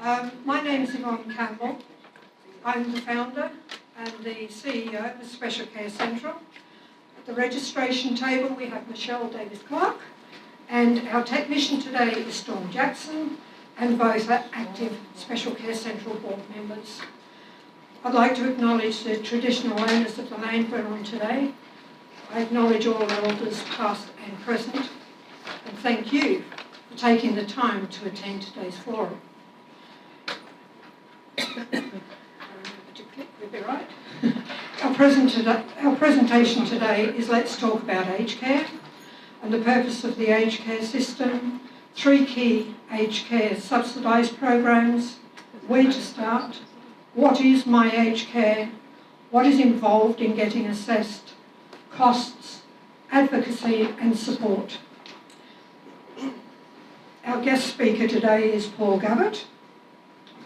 My name is Yvonne Campbell. I'm the founder and the CEO of SpecialCare Central. At the registration table we have Michelle Davis-Clark, and our technician today is Storm Jackson, and both are active SpecialCare Central board members. I'd like to acknowledge the traditional owners of the land we're on today. I acknowledge all elders past and present, and thank you for taking the time to attend today's forum. We'll be right. Our presentation today is Let's Talk About Aged Care and the purpose of the aged care system, 3 key aged care subsidised programs, where to start, what is my aged care, what is involved in getting assessed, costs, advocacy and support. Our guest speaker today is Paul Gabbert,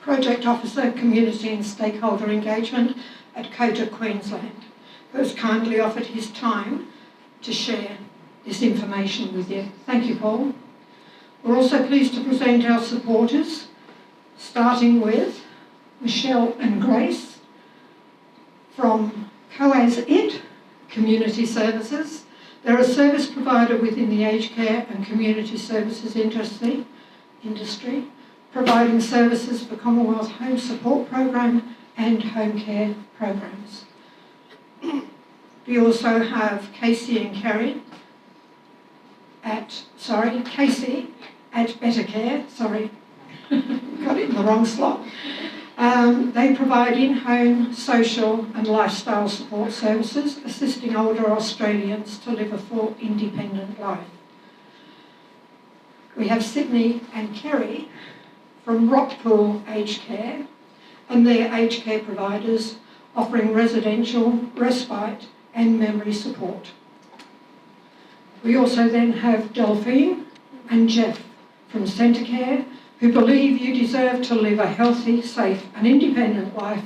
Project Officer, Community and Stakeholder Engagement at COTA Queensland, who has kindly offered his time to share this information with you. Thank you, Paul. We're also pleased to present our supporters, starting with Michelle and Grace from Co.As.It Community Services. They're a service provider within the aged care and community services industry, providing services for Commonwealth Home Support Program and home care programs. We also have Casey at Better Care, got it in the wrong slot. They provide in-home social and lifestyle support services, assisting older Australians to live a full independent life. We have Sydney and Kerry from Rockpool Aged Care and their aged care providers, offering residential, respite and memory support. We also then have Delphine and Jeff from Centacare, who believe you deserve to live a healthy, safe and independent life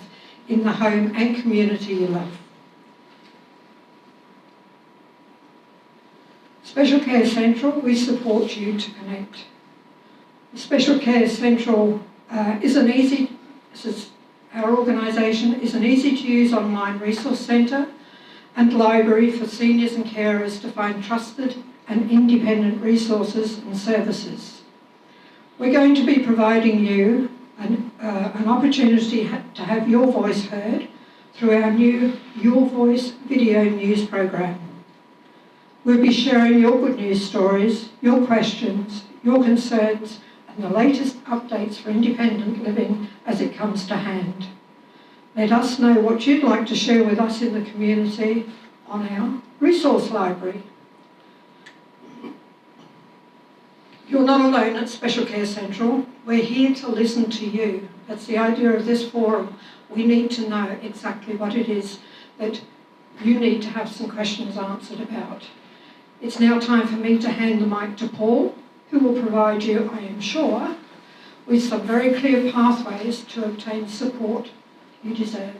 in the home and community you love. SpecialCare Central, we support you to connect. SpecialCare Central our organisation is an easy-to-use online resource centre and library for seniors and carers to find trusted and independent resources and services. We're going to be providing you an opportunity to have your voice heard through our new Your Voice video news program. We'll be sharing your good news stories, your questions, your concerns, and the latest updates for independent living as it comes to hand. Let us know what you'd like to share with us in the community on our resource library. You're not alone at SpecialCare Central. We're here to listen to you. That's the idea of this forum. We need to know exactly what it is that you need to have some questions answered about. It's now time for me to hand the mic to Paul, who will provide you, I am sure, with some very clear pathways to obtain support you deserve.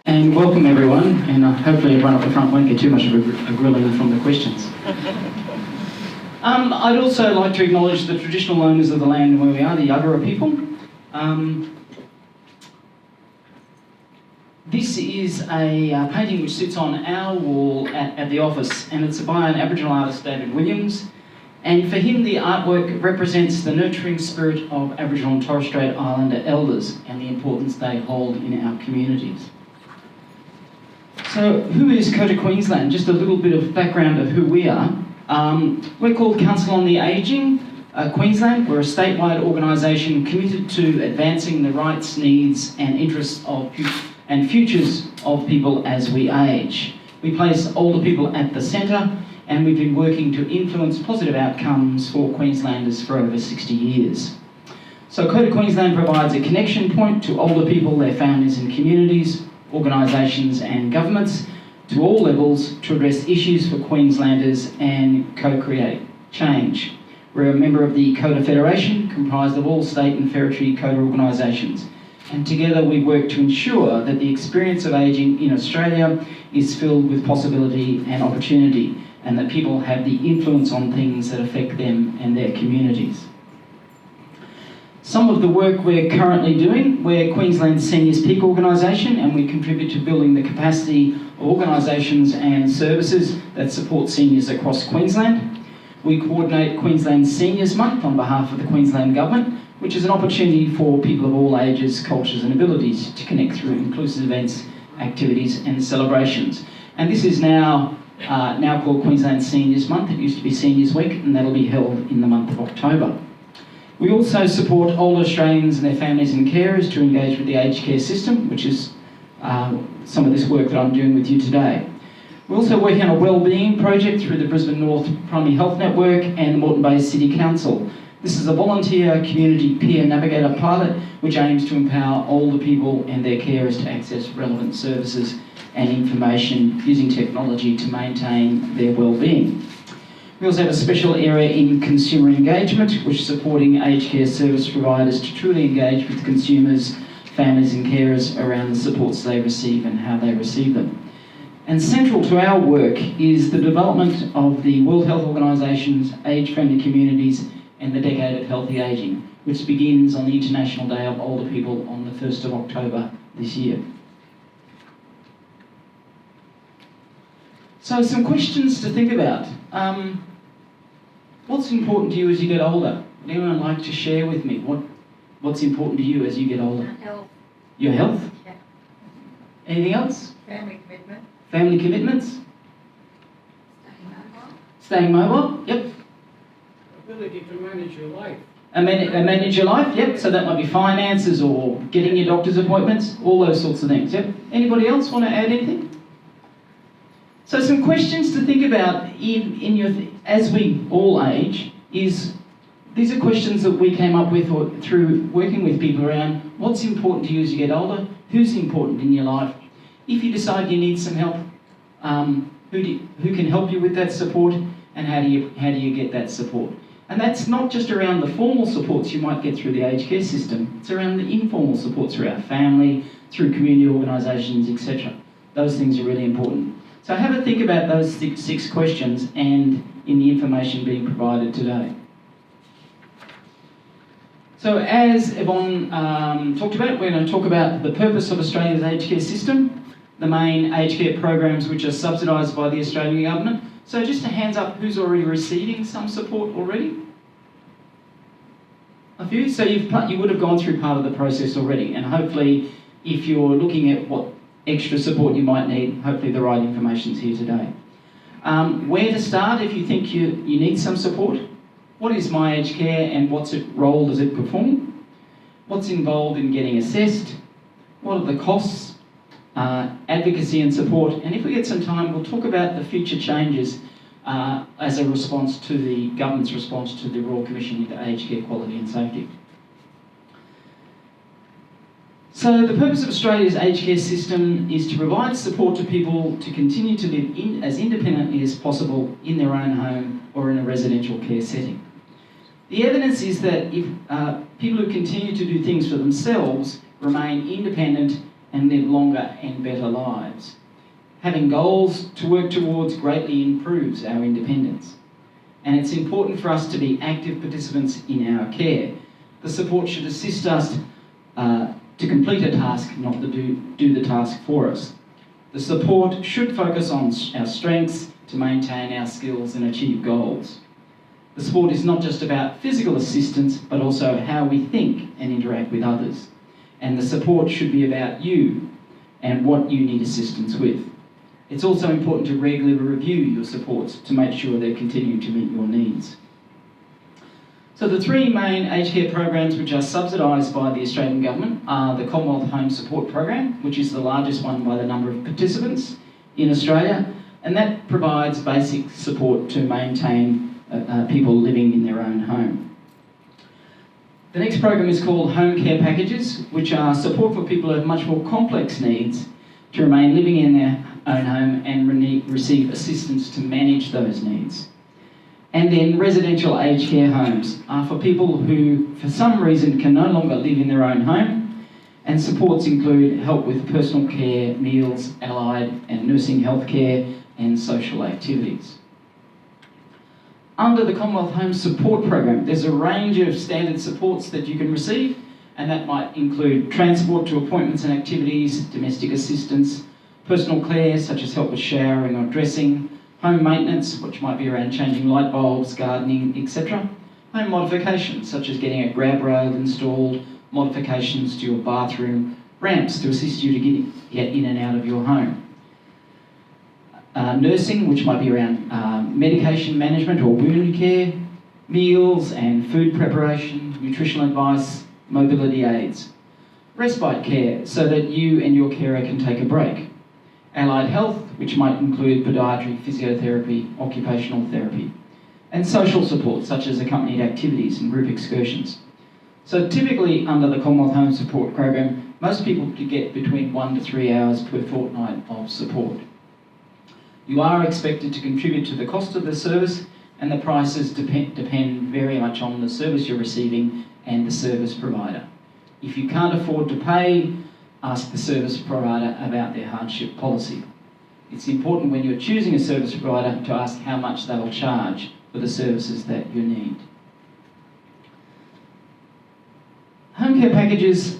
And welcome everyone, and hopefully everyone up the front won't get too much of a grilling from the questions. I'd also like to acknowledge the traditional owners of the land where we are, the Yagara people. This is a painting which sits on our wall at the office, and it's by an Aboriginal artist, David Williams. And for him, the artwork represents the nurturing spirit of Aboriginal and Torres Strait Islander elders and the importance they hold in our communities. So, who is COTA Queensland? Just a little bit of background of who we are. We're called Council on the Ageing Queensland. We're a statewide organisation committed to advancing the rights, needs and interests of and futures of people as we age. We place older people at the centre, and we've been working to influence positive outcomes for Queenslanders for over 60 years. So COTA Queensland provides a connection point to older people, their families and communities, organisations and governments to all levels to address issues for Queenslanders and co-create change. We're a member of the COTA Federation, comprised of all state and territory COTA organisations. And together we work to ensure that the experience of ageing in Australia is filled with possibility and opportunity, and that people have the influence on things that affect them and their communities. Some of the work we're currently doing, we're Queensland's Seniors Peak organisation, and we contribute to building the capacity of organisations and services that support seniors across Queensland. We coordinate Queensland's Seniors Month on behalf of the Queensland Government, which is an opportunity for people of all ages, cultures and abilities to connect through inclusive events, activities and celebrations. And this is now called Queensland Seniors Month. It used to be Seniors Week, and that'll be held in the month of October. We also support older Australians and their families and carers to engage with the aged care system, which is some of this work that I'm doing with you today. We're also working on a wellbeing project through the Brisbane North Primary Health Network and the Moreton Bay City Council. This is a volunteer community peer navigator pilot which aims to empower older people and their carers to access relevant services and information using technology to maintain their wellbeing. We also have a special area in consumer engagement, which is supporting aged care service providers to truly engage with consumers, families and carers around the supports they receive and how they receive them. And central to our work is the development of the World Health Organisation's Age-Friendly Communities and the Decade of Healthy Ageing, which begins on the International Day of Older People on the 1st of October this year. So some questions to think about. What's important to you as you get older? Would anyone like to share with me what's important to you as you get older? Health. Your health? Yeah. Anything else? Family commitment. Family commitments? Staying mobile. Staying mobile? Yep. Ability to manage your life. And manage your life? Yep. So that might be finances or getting your doctor's appointments, all those sorts of things. Yep. Anybody else want to add anything? So some questions to think about as we all age is, these are questions that we came up with through working with people around what's important to you as you get older, who's important in your life. If you decide you need some help, who can help you with that support, and how do you get that support? And that's not just around the formal supports you might get through the aged care system, it's around the informal supports through our family, through community organisations, etc. Those things are really important. So have a think about those six questions and in the information being provided today. So as Yvonne talked about, we're going to talk about the purpose of Australia's aged care system, the main aged care programs which are subsidised by the Australian Government. So just a hands up, who's already receiving some support already? A few? So you would have gone through part of the process already, and hopefully if you're looking at what extra support you might need, hopefully the right information's here today. Where to start if you think you need some support? What is My Aged Care and what role does it perform? What's involved in getting assessed? What are the costs? Advocacy and support. And if we get some time, we'll talk about the future changes as a response to the government's response to the Royal Commission into Aged Care Quality and Safety. So the purpose of Australia's aged care system is to provide support to people to continue to live as independently as possible in their own home or in a residential care setting. The evidence is that if people who continue to do things for themselves remain independent and live longer and better lives. Having goals to work towards greatly improves our independence. And it's important for us to be active participants in our care. The support should assist us to complete a task, not to do the task for us. The support should focus on our strengths to maintain our skills and achieve goals. The support is not just about physical assistance, but also how we think and interact with others. And the support should be about you and what you need assistance with. It's also important to regularly review your supports to make sure they're continuing to meet your needs. So the three main aged care programs which are subsidised by the Australian Government are the Commonwealth Home Support Program, which is the largest one by the number of participants in Australia, and that provides basic support to maintain people living in their own home. The next program is called Home Care Packages, which are support for people who have much more complex needs to remain living in their own home and receive assistance to manage those needs. And then residential aged care homes are for people who, for some reason, can no longer live in their own home, and supports include help with personal care, meals, allied and nursing health care, and social activities. Under the Commonwealth Home Support Program, there's a range of standard supports that you can receive, and that might include transport to appointments and activities, domestic assistance, personal care such as help with showering or dressing, home maintenance, which might be around changing light bulbs, gardening, etc. Home modifications such as getting a grab rail installed, modifications to your bathroom, ramps to assist you to get in and out of your home. Nursing, which might be around medication management or wound care, meals and food preparation, nutritional advice, mobility aids. Respite care, so that you and your carer can take a break. Allied health, which might include podiatry, physiotherapy, occupational therapy. And social support, such as accompanied activities and group excursions. So typically under the Commonwealth Home Support Program, most people could get between 1 to 3 hours per fortnight of support. You are expected to contribute to the cost of the service, and the prices depend very much on the service you're receiving and the service provider. If you can't afford to pay, ask the service provider about their hardship policy. It's important when you're choosing a service provider to ask how much they will charge for the services that you need. Home care packages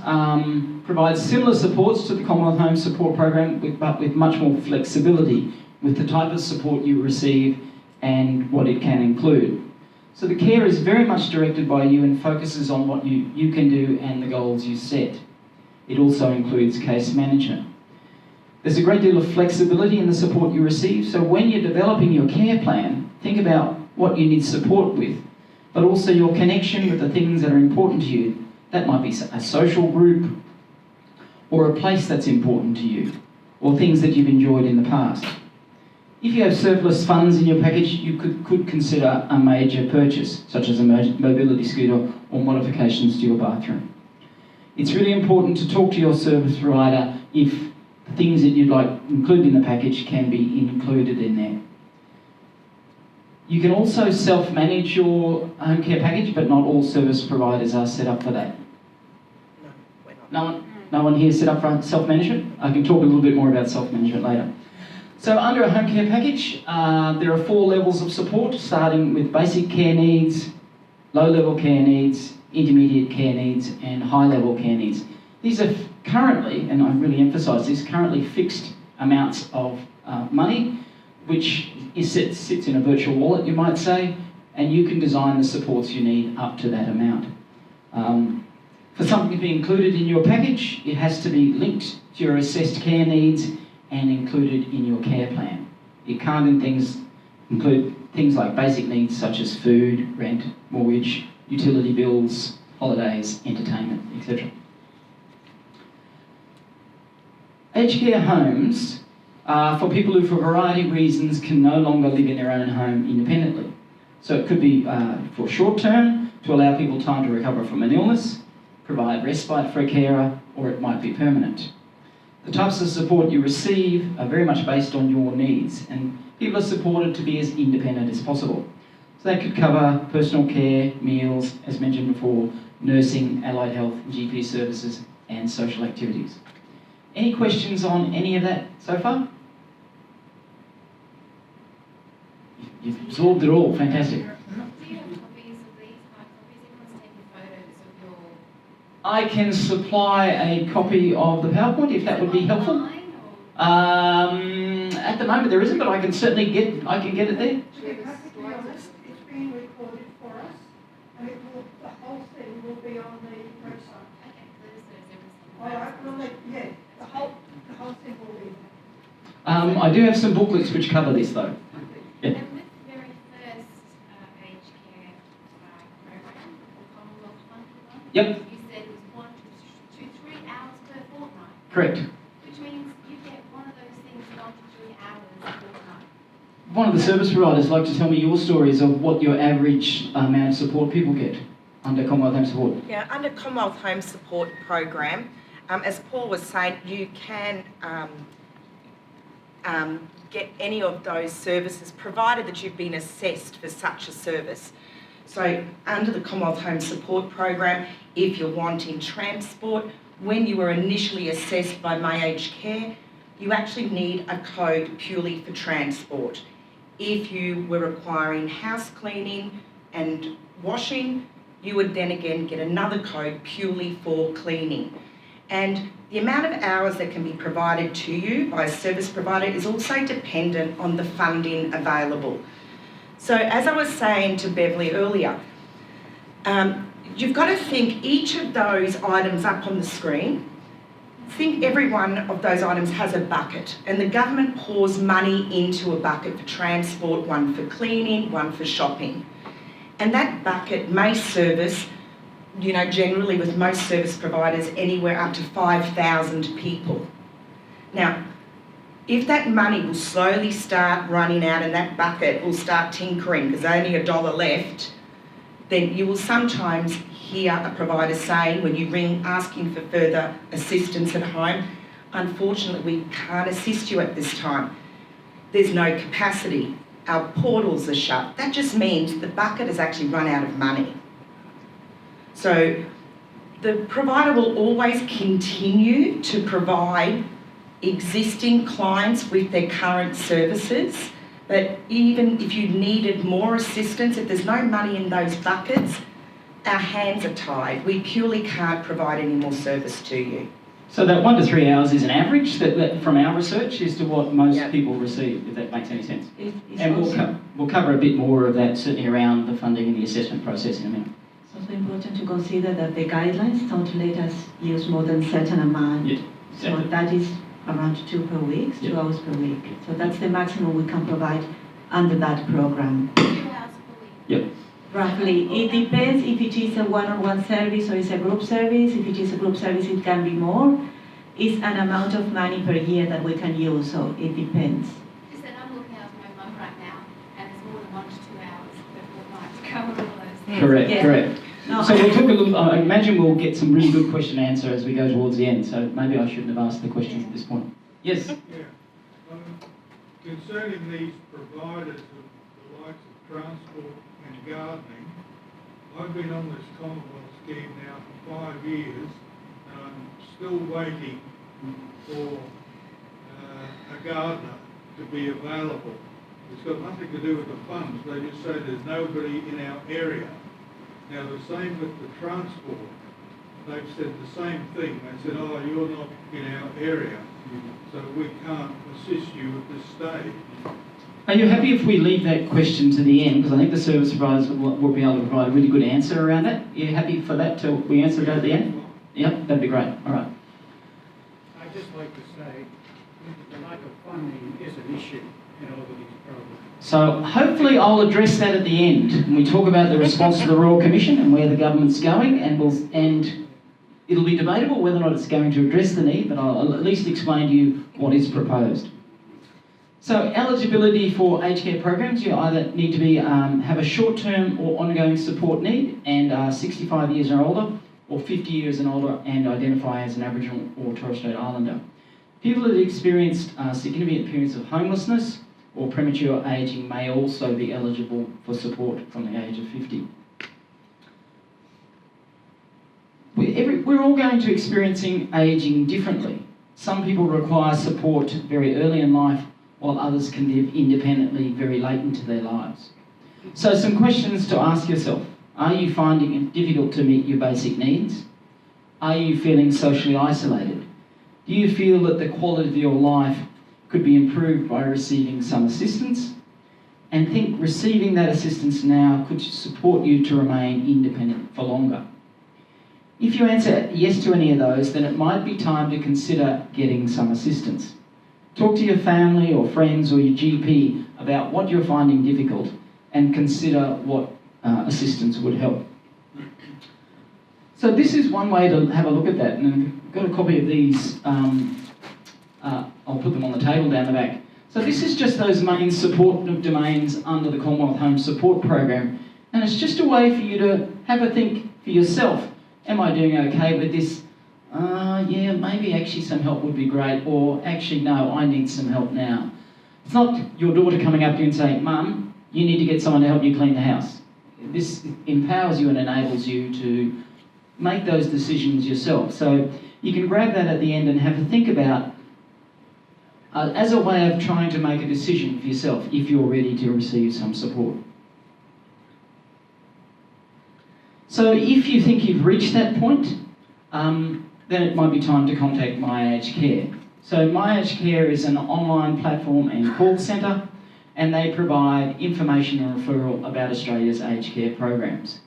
provide similar supports to the Commonwealth Home Support Program, but with much more flexibility with the type of support you receive and what it can include. So the care is very much directed by you and focuses on what you can do and the goals you set. It also includes case management. There's a great deal of flexibility in the support you receive, so when you're developing your care plan, think about what you need support with, but also your connection with the things that are important to you. That might be a social group, or a place that's important to you, or things that you've enjoyed in the past. If you have surplus funds in your package, you could consider a major purchase, such as a mobility scooter or modifications to your bathroom. It's really important to talk to your service provider if the things that you'd like included in the package can be included in there. You can also self-manage your home care package, but not all service providers are set up for that. No, we're not. No one here set up for self-management? I can talk a little bit more about self-management later. So under a home care package, there are 4 levels of support, starting with basic care needs, low-level care needs, intermediate care needs, and high-level care needs. These are currently, and I really emphasise this, currently fixed amounts of money, which sits in a virtual wallet, you might say, and you can design the supports you need up to that amount. For something to be included in your package, it has to be linked to your assessed care needs and included in your care plan. It can't include things like basic needs such as food, rent, mortgage, utility bills, holidays, entertainment, etc. Aged care homes are for people who, for a variety of reasons, can no longer live in their own home independently. So it could be for short term, to allow people time to recover from an illness, provide respite for a carer, or it might be permanent. The types of support you receive are very much based on your needs, and people are supported to be as independent as possible. So that could cover personal care, meals, as mentioned before, nursing, allied health, GP services, and social activities. Any questions on any of that so far? You've absorbed it all, fantastic. Do you have copies of these hard copies? Everyone's taking photos of your... I can supply a copy of the PowerPoint if that would be helpful. Online or... At the moment there isn't, but I can certainly get it there. To be perfectly honest, it's being recorded for us, and the whole thing will be on the website. Okay, there's All right, well, the whole thing will be there. I do have some booklets which cover this though. Yeah. And with the very first aged care program, or Commonwealth funded one, Yep. you said it was 1 to 3 hours per fortnight, Correct. which means you get one of those things 1 to 3 hours a fortnight. One of the service providers like to tell me your stories of what your average amount of support people get under Commonwealth Home Support. Yeah, under Commonwealth Home Support Program, as Paul was saying, you can get any of those services provided that you've been assessed for such a service. So under the Commonwealth Home Support Program, if you're wanting transport, when you were initially assessed by Aged Care, you actually need a code purely for transport. If you were requiring house cleaning and washing, you would then again get another code purely for cleaning. And the amount of hours that can be provided to you by a service provider is also dependent on the funding available. So as I was saying to Beverly earlier, you've got to think each of those items up on the screen, think every one of those items has a bucket, and the government pours money into a bucket for transport, one for cleaning, one for shopping. And that bucket may service, you know, generally with most service providers, anywhere up to 5,000 people. Now, if that money will slowly start running out and that bucket will start tinkering because only $1 left, then you will sometimes hear a provider saying when you ring asking for further assistance at home, unfortunately we can't assist you at this time. There's no capacity. Our portals are shut. That just means the bucket has actually run out of money. So the provider will always continue to provide existing clients with their current services, but even if you needed more assistance, if there's no money in those buckets, our hands are tied. We purely can't provide any more service to you. So that 1 to 3 hours is an average that from our research is to what most Yep. people receive, if that makes any sense. It's And also, we'll cover a bit more of that certainly around the funding and the assessment process in a minute. it's also important to consider that the guidelines don't let us use more than certain amount. Yeah, So exactly. that is around 2 per week, Yeah. 2 hours per week. So that's the maximum we can provide under that program. 2 hours per week. Yep. Roughly, it depends if it is a one-on-one service or it's a group service. If it is a group service, it can be more. It's an amount of money per year that we can use, so it depends. Just that I'm looking after my mum right now, and there's more than 1 to 2 hours per fortnight to cover all those things. Correct, Yeah. correct. No, So we'll talk a little, I imagine we'll get some really good question and answer as we go towards the end, so maybe I shouldn't have asked the questions at this point. Yes? Yeah. Concerning these providers of the likes of transport and gardening, I've been on this Commonwealth scheme now for 5 years, and I'm still waiting for a gardener to be available. It's got nothing to do with the funds, they just say there's nobody in our area. Now the same with the transport, they've said the same thing, they said, oh, you're not in our area, so we can't assist you at this stage. Are you happy if we leave that question to the end? Because I think the service providers will be able to provide a really good answer around that. Are you happy for that till we answer that at the end? Yep, that'd be great. All right. I'd just like to say, the lack of funding is an issue in all of these programs. So hopefully I'll address that at the end when we talk about the response to the Royal Commission and where the government's going, and it'll be debatable whether or not it's going to address the need, but I'll at least explain to you what is proposed. So eligibility for aged care programs, you either need to be have a short-term or ongoing support need and are 65 years or older, or 50 years and older and identify as an Aboriginal or Torres Strait Islander. People that have experienced significant periods of homelessness or premature ageing may also be eligible for support from the age of 50. We're all going to experiencing ageing differently. Some people require support very early in life, while others can live independently very late into their lives. So some questions to ask yourself. Are you finding it difficult to meet your basic needs? Are you feeling socially isolated? Do you feel that the quality of your life could be improved by receiving some assistance? And think receiving that assistance now could support you to remain independent for longer. If you answer yes to any of those, then it might be time to consider getting some assistance. Talk to your family or friends or your GP about what you're finding difficult and consider what assistance would help. So this is one way to have a look at that, and I've got a copy of these. I'll put them on the table down the back. So this is just those main support domains under the Commonwealth Home Support Program, and it's just a way for you to have a think for yourself. Am I doing okay with this? Yeah, maybe actually some help would be great, or actually no, I need some help now. It's not your daughter coming up to you and saying, Mum, you need to get someone to help you clean the house. This empowers you and enables you to make those decisions yourself. So you can grab that at the end and have a think about as a way of trying to make a decision for yourself if you're ready to receive some support. So if you think you've reached that point, then it might be time to contact My Aged Care. So My Aged Care is an online platform and call centre, and they provide information and referral about Australia's aged care programs.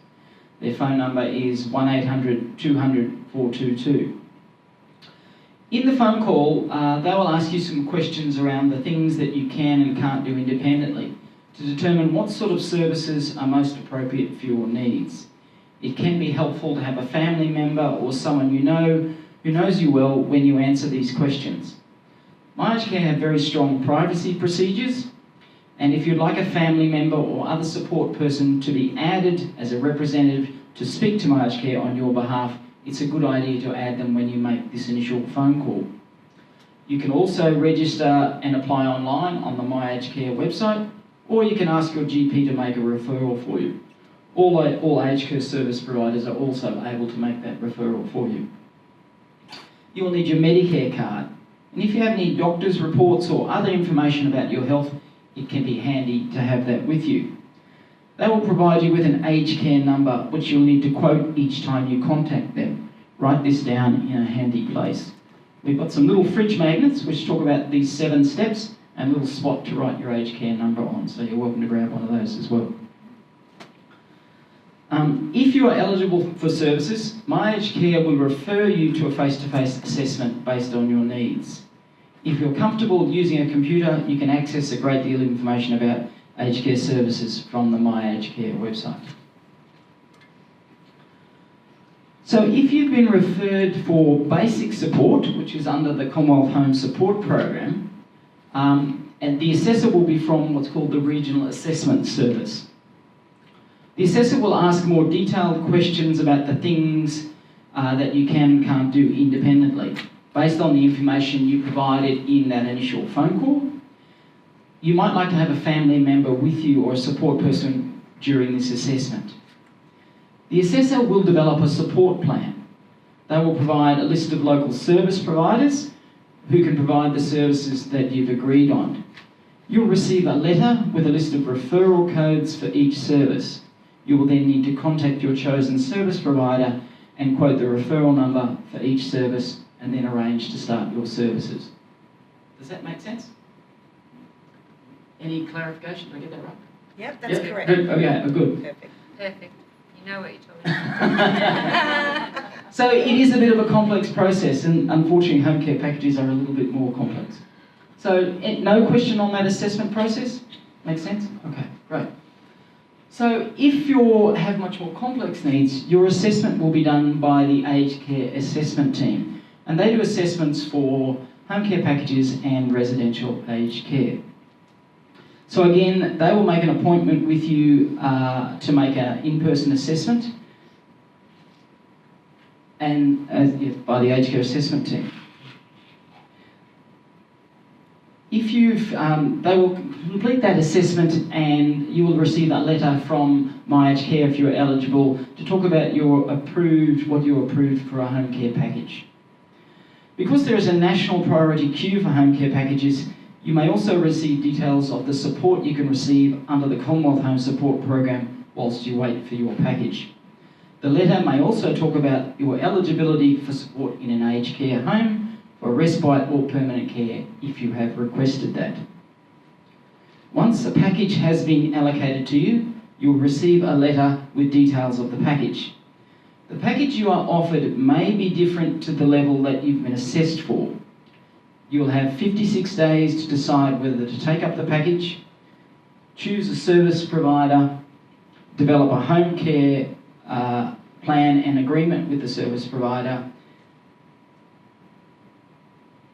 Their phone number is 1800 200 422. In the phone call, they will ask you some questions around the things that you can and can't do independently to determine what sort of services are most appropriate for your needs. It can be helpful to have a family member or someone you know who knows you well when you answer these questions. My Aged Care have very strong privacy procedures, and if you'd like a family member or other support person to be added as a representative to speak to My Aged Care on your behalf, it's a good idea to add them when you make this initial phone call. You can also register and apply online on the My Aged Care website, or you can ask your GP to make a referral for you. All aged care service providers are also able to make that referral for you. You will need your Medicare card, and if you have any doctor's reports or other information about your health, it can be handy to have that with you. They will provide you with an aged care number, which you'll need to quote each time you contact them. Write this down in a handy place. We've got some little fridge magnets which talk about these 7 steps and a little spot to write your aged care number on, so you're welcome to grab one of those as well. If you are eligible for services, My Aged Care will refer you to a face-to-face assessment based on your needs. If you're comfortable using a computer, you can access a great deal of information about aged care services from the My Aged Care website. So if you've been referred for basic support, which is under the Commonwealth Home Support Program, and the assessor will be from what's called the Regional Assessment Service. The assessor will ask more detailed questions about the things that you can and can't do independently, based on the information you provided in that initial phone call. You might like to have a family member with you or a support person during this assessment. The assessor will develop a support plan. They will provide a list of local service providers who can provide the services that you've agreed on. You'll receive a letter with a list of referral codes for each service. You will then need to contact your chosen service provider and quote the referral number for each service and then arrange to start your services. Does that make sense? Any clarification? Did I get that right? Yep, that's correct. Good. Okay, good. Perfect. Perfect. You know what you're talking about. So it is a bit of a complex process, and unfortunately home care packages are a little bit more complex. So no question on that assessment process? Makes sense? Okay, great. So if you have much more complex needs, your assessment will be done by the aged care assessment team. And they do assessments for home care packages and residential aged care. So again, they will make an appointment with you to make an in-person assessment and by the aged care assessment team. If they will complete that assessment and you will receive a letter from My Aged Care if you're eligible to talk about what you're approved for a home care package. Because there is a national priority queue for home care packages, you may also receive details of the support you can receive under the Commonwealth Home Support Program whilst you wait for your package. The letter may also talk about your eligibility for support in an aged care home, for respite or permanent care if you have requested that. Once a package has been allocated to you, you'll receive a letter with details of the package. The package you are offered may be different to the level that you've been assessed for. You'll have 56 days to decide whether to take up the package, choose a service provider, develop a home care plan and agreement with the service provider.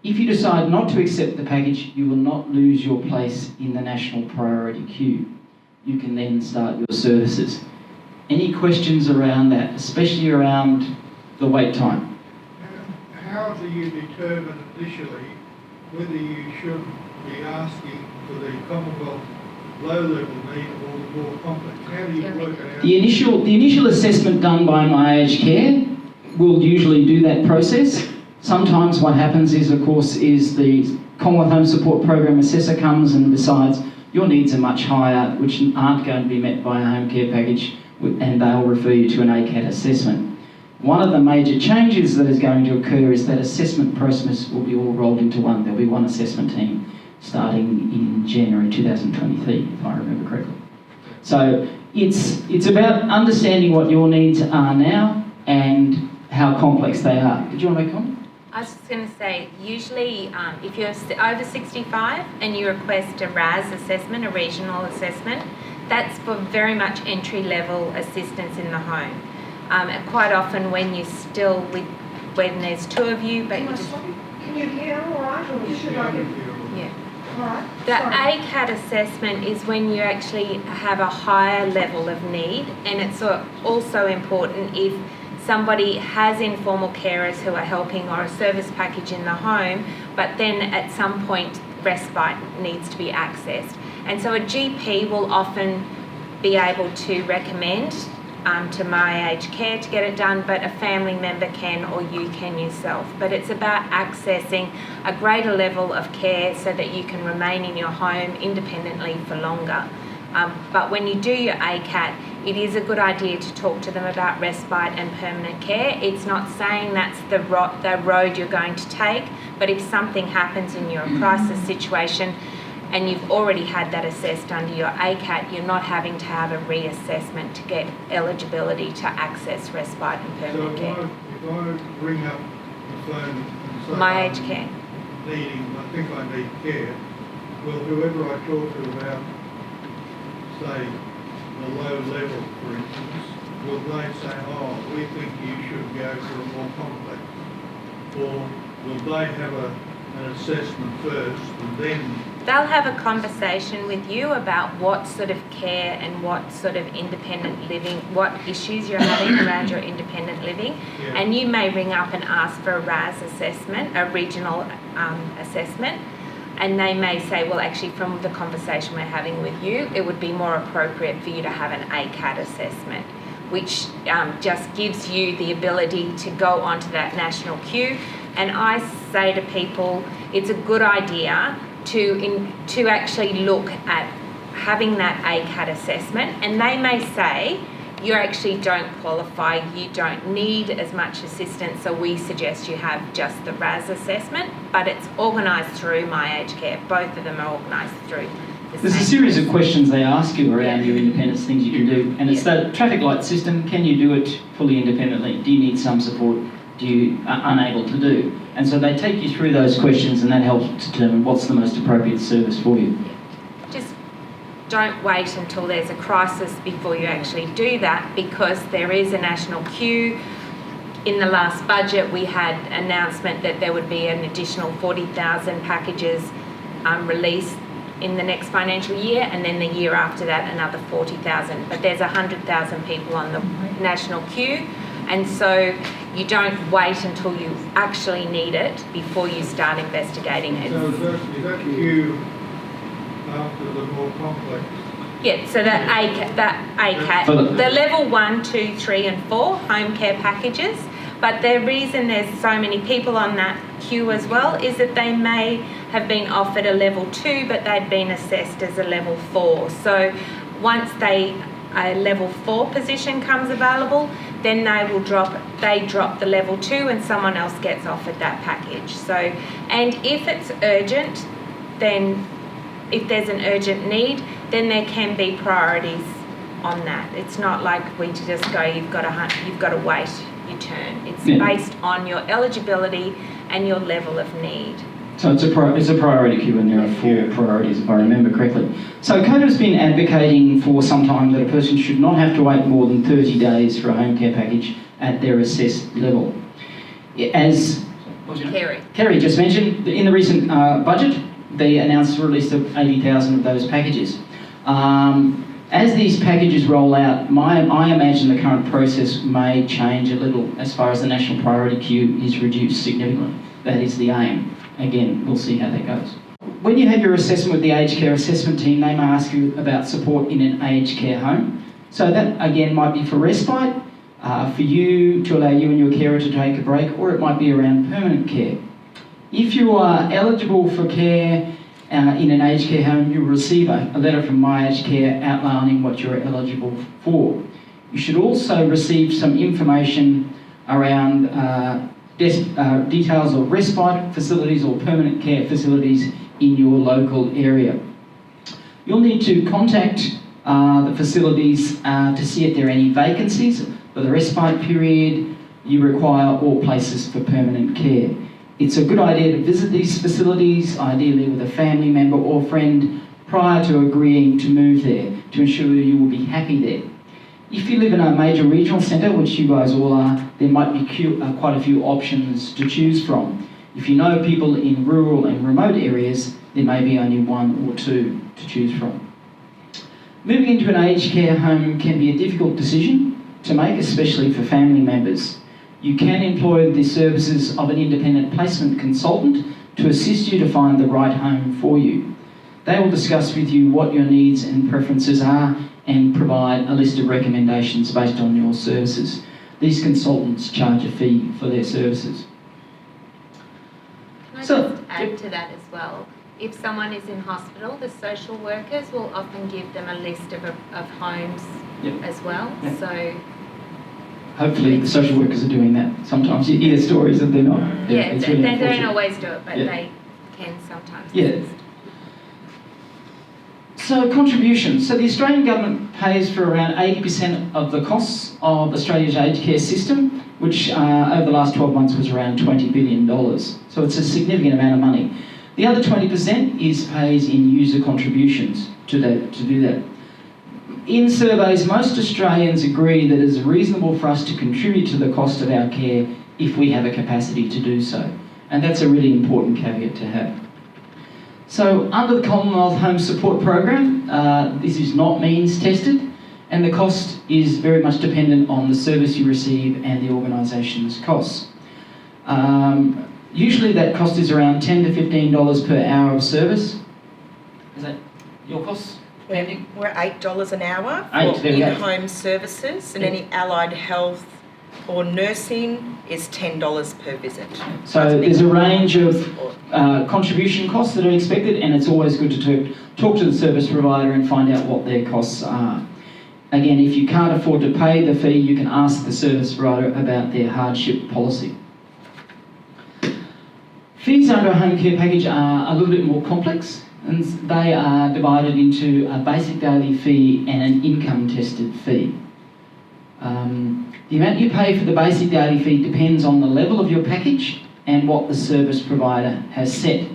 If you decide not to accept the package, you will not lose your place in the national priority queue. You can then start your services. Any questions around that, especially around the wait time? How do you determine initially whether you should be asking for the Commonwealth low-level need or the more complex? How do you work it out? The initial assessment done by My Aged Care will usually do that process. Sometimes what happens is, of course, is the Commonwealth Home Support Program assessor comes and decides your needs are much higher, which aren't going to be met by a home care package, and they'll refer you to an ACAT assessment. One of the major changes that is going to occur is that assessment process will be all rolled into one. There'll be one assessment team starting in January 2023, if I remember correctly. So it's about understanding what your needs are now and how complex they are. Did you want to make a comment? I was just going to say, usually if you're over 65 and you request a RAS assessment, a regional assessment, that's for very much entry-level assistance in the home. And quite often when when there's two of you, but you just... Can you hear all right, or should I get... Yeah. All right. The Sorry. ACAT assessment is when you actually have a higher level of need, and it's also important if somebody has informal carers who are helping or a service package in the home, but then at some point respite needs to be accessed. And so a GP will often be able to recommend to My Aged Care to get it done, but a family member can, or you can yourself. But it's about accessing a greater level of care so that you can remain in your home independently for longer. But when you do your ACAT, it is a good idea to talk to them about respite and permanent care. It's not saying that's the road you're going to take, but if something happens in your crisis situation and you've already had that assessed under your ACAT, you're not having to have a reassessment to get eligibility to access respite and permanent care. If I ring up the phone and say My Aged Care. I think I need care, will whoever I talk to about, say, the low level, for instance, will they say, oh, we think you should go for a more complex? Or will they have an assessment first and then... They'll have a conversation with you about what sort of care and what sort of independent living, what issues you're having around your independent living. Yeah. And you may ring up and ask for a RAS assessment, a regional assessment. And they may say, well, actually, from the conversation we're having with you, it would be more appropriate for you to have an ACAT assessment, which just gives you the ability to go onto that national queue. And I say to people, it's a good idea to actually look at having that ACAT assessment. And they may say, you actually don't qualify, you don't need as much assistance, so we suggest you have just the RAS assessment, but it's organised through My Aged Care. Both of them are organised through the There's same. a series of questions they ask you around your independence, things you can do, and it's the traffic light system. Can you do it fully independently? Do you need some support? Do you are unable to do? And so they take you through those questions, and that helps determine what's the most appropriate service for you. Just don't wait until there's a crisis before you actually do that, because there is a national queue. In the last budget, we had an announcement that there would be an additional 40,000 packages released in the next financial year, and then the year after that another 40,000. But there's 100,000 people on the national queue, and so you don't wait until you actually need it before you start investigating it. So is that queue after the more complex? Yeah, so that ACAT, the level 1, 2, 3 and 4 home care packages, but the reason there's so many people on that queue as well is that they may have been offered a level 2 but they'd been assessed as a level 4. So once a level 4 position comes available, then they drop the level 2 and someone else gets offered that package. So, and if it's urgent, then if there's an urgent need, then there can be priorities on that. It's not like we just go, you've got to wait your turn. It's based on your eligibility and your level of need. So it's a priority queue, and there are 4 priorities, if I remember correctly. So COTA has been advocating for some time that a person should not have to wait more than 30 days for a home care package at their assessed level. As Kerry just mentioned, in the recent budget, they announced the release of 80,000 of those packages. As these packages roll out, I imagine the current process may change a little as far as the national priority queue is reduced significantly. That is the aim. Again, we'll see how that goes. When you have your assessment with the aged care assessment team, they may ask you about support in an aged care home. So that, again, might be for respite, for you, to allow you and your carer to take a break, or it might be around permanent care. If you are eligible for care in an aged care home, you'll receive a letter from My Aged Care outlining what you're eligible for. You should also receive some information around details of respite facilities or permanent care facilities in your local area. You'll need to contact the facilities to see if there are any vacancies for the respite period you require or places for permanent care. It's a good idea to visit these facilities, ideally with a family member or friend, prior to agreeing to move there, to ensure you will be happy there. If you live in a major regional centre, which you guys all are, there might be quite a few options to choose from. If you know people in rural and remote areas, there may be only one or two to choose from. Moving into an aged care home can be a difficult decision to make, especially for family members. You can employ the services of an independent placement consultant to assist you to find the right home for you. They will discuss with you what your needs and preferences are and provide a list of recommendations based on your services. These consultants charge a fee for their services. Can I just add to that as well? If someone is in hospital, the social workers will often give them a list of homes as well. Yep. So hopefully the social workers are doing that. Sometimes you hear stories that they're not. yeah, it's really they don't unfortunate. always do it, but Yeah. they can sometimes. Yeah. So contributions. So the Australian government pays for around 80% of the costs of Australia's aged care system, which over the last 12 months was around $20 billion. So it's a significant amount of money. The other 20% is pays in user contributions to do that. In surveys, most Australians agree that it's reasonable for us to contribute to the cost of our care if we have a capacity to do so. And that's a really important caveat to have. So under the Commonwealth Home Support Program, this is not means tested, and the cost is very much dependent on the service you receive and the organisation's costs. Usually that cost is around $10 to $15 per hour of service. Is that your costs? We're $8 an hour Eight, for there we go. in-home services, and any allied health or nursing is $10 per visit. So there's a range of contribution costs that are expected, and it's always good to talk to the service provider and find out what their costs are. Again, if you can't afford to pay the fee, you can ask the service provider about their hardship policy. Fees under a home care package are a little bit more complex, and they are divided into a basic daily fee and an income tested fee. The amount you pay for the basic daily fee depends on the level of your package and what the service provider has set.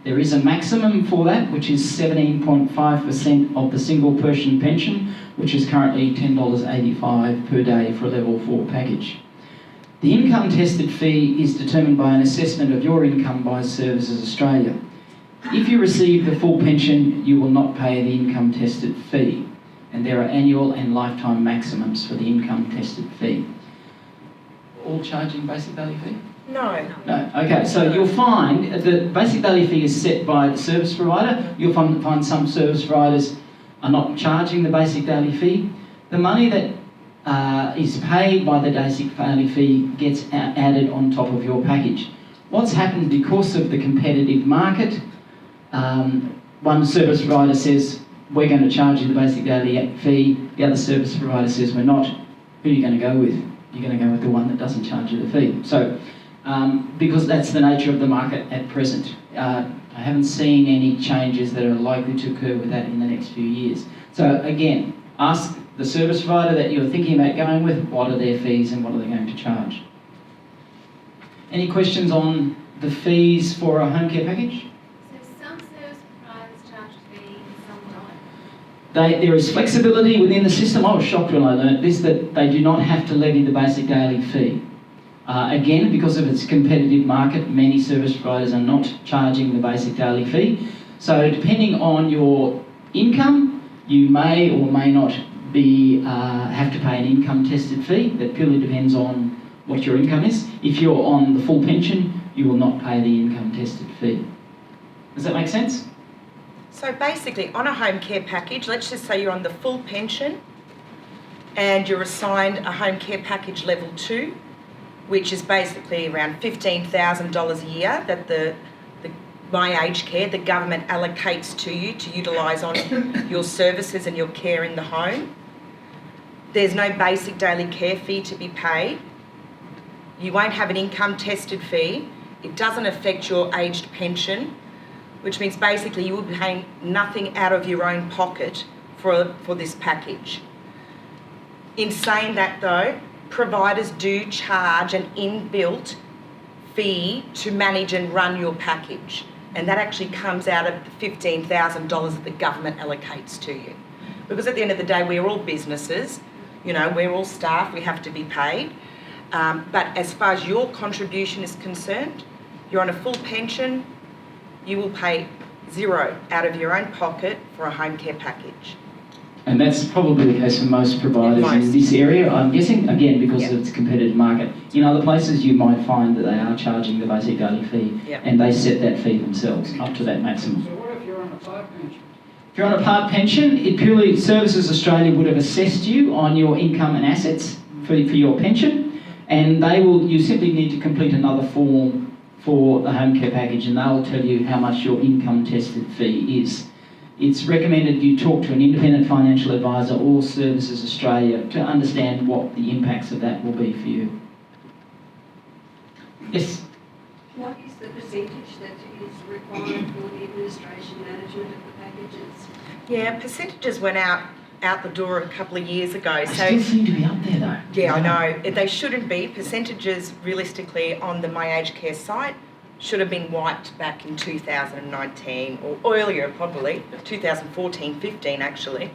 There is a maximum for that, which is 17.5% of the single person pension, which is currently $10.85 per day for a level 4 package. The income tested fee is determined by an assessment of your income by Services Australia. If you receive the full pension, you will not pay the income tested fee, and there are annual and lifetime maximums for the income tested fee. All charging basic daily fee? No. No. Okay, so you'll find the basic daily fee is set by the service provider. You'll find some service providers are not charging the basic daily fee. The money that is paid by the basic daily fee gets added on top of your package. What's happened because of the competitive market, one service provider says, we're going to charge you the basic daily fee, the other service provider says, we're not. Who are you going to go with? You're going to go with the one that doesn't charge you the fee. So, because that's the nature of the market at present. I haven't seen any changes that are likely to occur with that in the next few years. So again, ask the service provider that you're thinking about going with, what are their fees and what are they going to charge? Any questions on the fees for a home care package? So some service providers charge a fee and some don't. There is flexibility within the system. I was shocked when I learnt this, that they do not have to levy the basic daily fee. Again, because of its competitive market, many service providers are not charging the basic daily fee. So depending on your income, you may or may not have to pay an income tested fee. That purely depends on what your income is. If you're on the full pension, you will not pay the income tested fee. Does that make sense? So basically, on a home care package, let's just say you're on the full pension and you're assigned a home care package level 2, which is basically around $15,000 a year that the My Aged Care, the government allocates to you to utilise on your services and your care in the home. There's no basic daily care fee to be paid. You won't have an income tested fee. It doesn't affect your aged pension, which means basically you will be paying nothing out of your own pocket for this package. In saying that though, providers do charge an inbuilt fee to manage and run your package. And that actually comes out of the $15,000 that the government allocates to you. Because at the end of the day, we're all businesses, you know, we're all staff, we have to be paid. But as far as your contribution is concerned, you're on a full pension, you will pay zero out of your own pocket for a home care package. And that's probably the case for most providers in this area, I'm guessing, again, because it's a competitive market. In other places, you might find that they are charging the basic daily fee, and they set that fee themselves up to that maximum. So what if you're on a part pension? If you're on a part pension, it purely, Services Australia would have assessed you on your income and assets for your pension, and you simply need to complete another form for the home care package, and they'll tell you how much your income tested fee is. It's recommended you talk to an independent financial advisor or Services Australia to understand what the impacts of that will be for you. Yes? What is the percentage that is required for the administration management of the packages? Yeah, percentages went out the door a couple of years ago. They still seem to be up there though. Yeah, I know. They shouldn't be. Percentages, realistically, on the My Aged Care site should have been wiped back in 2019 or earlier, probably 2014-15 actually,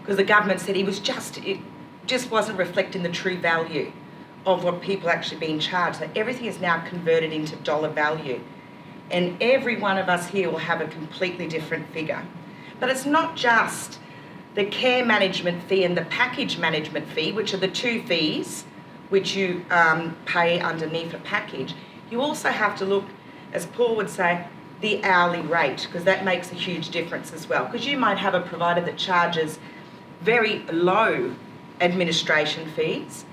because the government said it just wasn't reflecting the true value of what people actually being charged. So everything is now converted into dollar value, and every one of us here will have a completely different figure. But it's not just the care management fee and the package management fee, which are the two fees which you pay underneath a package. You also have to look, as Paul would say, the hourly rate, because that makes a huge difference as well. Because you might have a provider that charges very low administration fees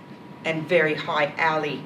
and very high hourly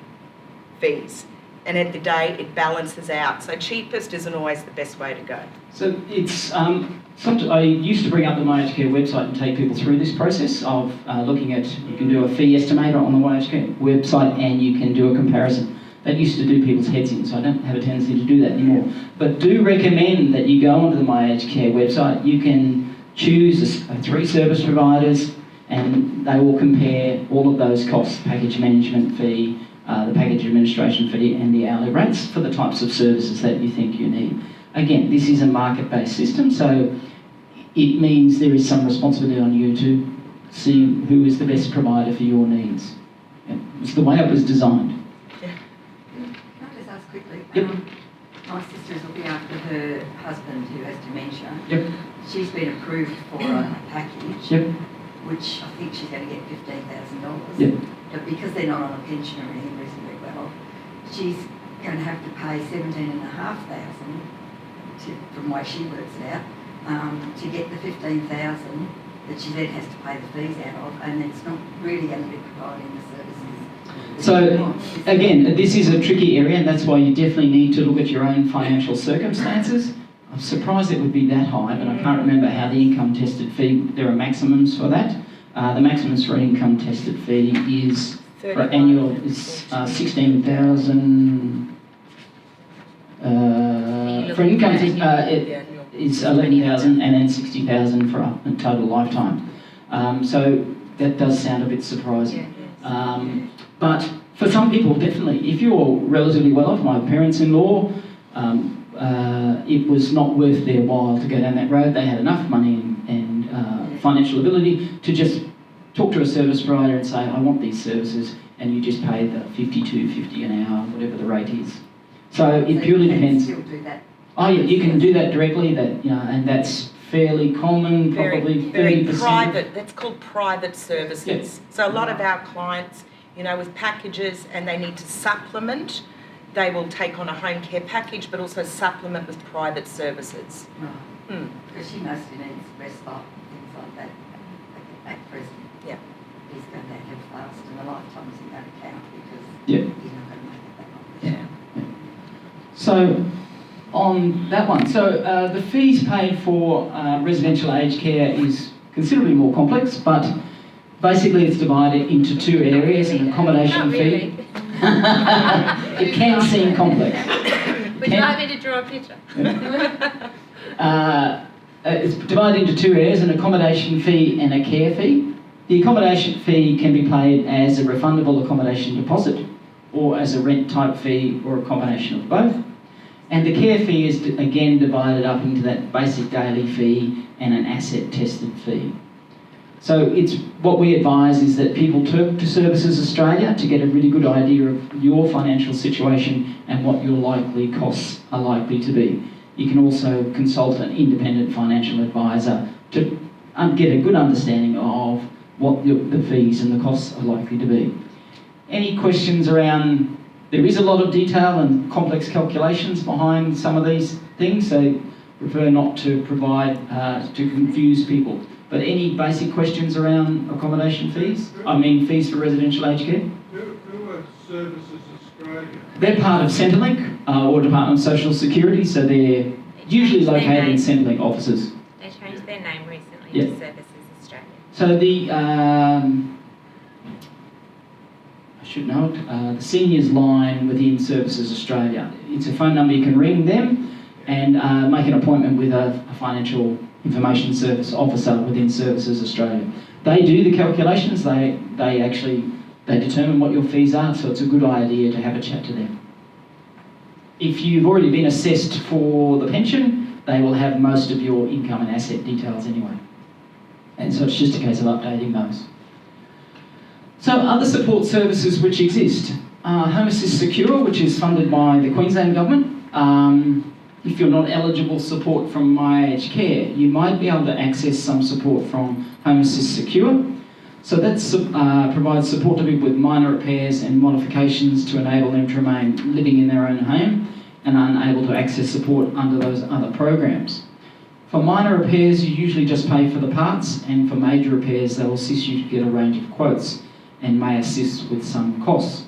fees. And at the day, it balances out. So cheapest isn't always the best way to go. So it's, I used to bring up the My Aged Care website and take people through this process of looking at, you can do a fee estimator on the My Aged Care website and you can do a comparison. That used to do people's heads in, so I don't have a tendency to do that anymore. But do recommend that you go onto the My Aged Care website. You can choose 3 service providers and they will compare all of those costs, package management fee, the package administration fee and the hourly rates for the types of services that you think you need. Again, this is a market-based system, so it means there is some responsibility on you to see who is the best provider for your needs. It's the way it was designed. Can I just ask quickly? Yep. My sister's looking after her husband who has dementia. Yep. She's been approved for a package, Yep. which I think she's going to get $15,000. Yep. But because they're not on a pension or anything reasonably well, she's going to have to pay $17,500 from the way she works it out to get the $15,000 that she then has to pay the fees out of, and it's not really going to be providing the services. So again, this is a tricky area, and that's why you definitely need to look at your own financial circumstances. I'm surprised it would be that high, but I can't remember how the income tested fee, there are maximums for that. The maximums for an income tested fee is, for annual, is 16,000. For income it is 11,000 and then 60,000 for a total lifetime. So that does sound a bit surprising. But for some people, definitely, if you're relatively well off, my parents-in-law, it was not worth their while to go down that road. They had enough money and financial ability to just talk to a service provider and say, I want these services, and you just pay the $52.50 an hour, whatever the rate is. So it purely depends. Still do that. Oh yeah, you can do that directly. And that's fairly common, probably 30%. Very private. That's called private services. Yes. So a lot of our clients, with packages, and they need to supplement, they will take on a home care package, but also supplement with private services. Right. Because she mostly needs respite and things like that at present. Yeah. He's going to have fast, and a lifetime isn't going to count because Yeah. he's not going to make it that long. So on that one. So the fees paid for residential aged care is considerably more complex, but basically it's divided into two areas: an accommodation Not really. fee. It can seem complex. Would you like me to draw a picture? It's divided into two areas: an accommodation fee and a care fee. The accommodation fee can be paid as a refundable accommodation deposit, or as a rent type fee, or a combination of both. And the care fee is again divided up into that basic daily fee and an asset tested fee. So it's what we advise is that people turn to Services Australia to get a really good idea of your financial situation and what your likely costs are likely to be. You can also consult an independent financial advisor to get a good understanding of what the fees and the costs are likely to be. Any questions around? There is a lot of detail and complex calculations behind some of these things, so prefer not to provide to confuse people. But any basic questions around accommodation fees? I mean fees for residential aged care? Who are Services Australia? They're part of Centrelink or Department of Social Security, so they're usually located in Centrelink offices. They changed their name recently Yeah. to Services Australia. So the, I should note, the seniors line within Services Australia. It's a phone number you can ring them and make an appointment with a financial information service officer within Services Australia. They do the calculations, they determine what your fees are, so it's a good idea to have a chat to them. If you've already been assessed for the pension, they will have most of your income and asset details anyway. And so it's just a case of updating those. So other support services which exist. Home Assist Secure, which is funded by the Queensland Government. If you're not eligible support from My Aged Care, you might be able to access some support from Home Assist Secure. So that provides support to people with minor repairs and modifications to enable them to remain living in their own home and unable to access support under those other programs. For minor repairs, you usually just pay for the parts, and for major repairs, they'll assist you to get a range of quotes and may assist with some costs.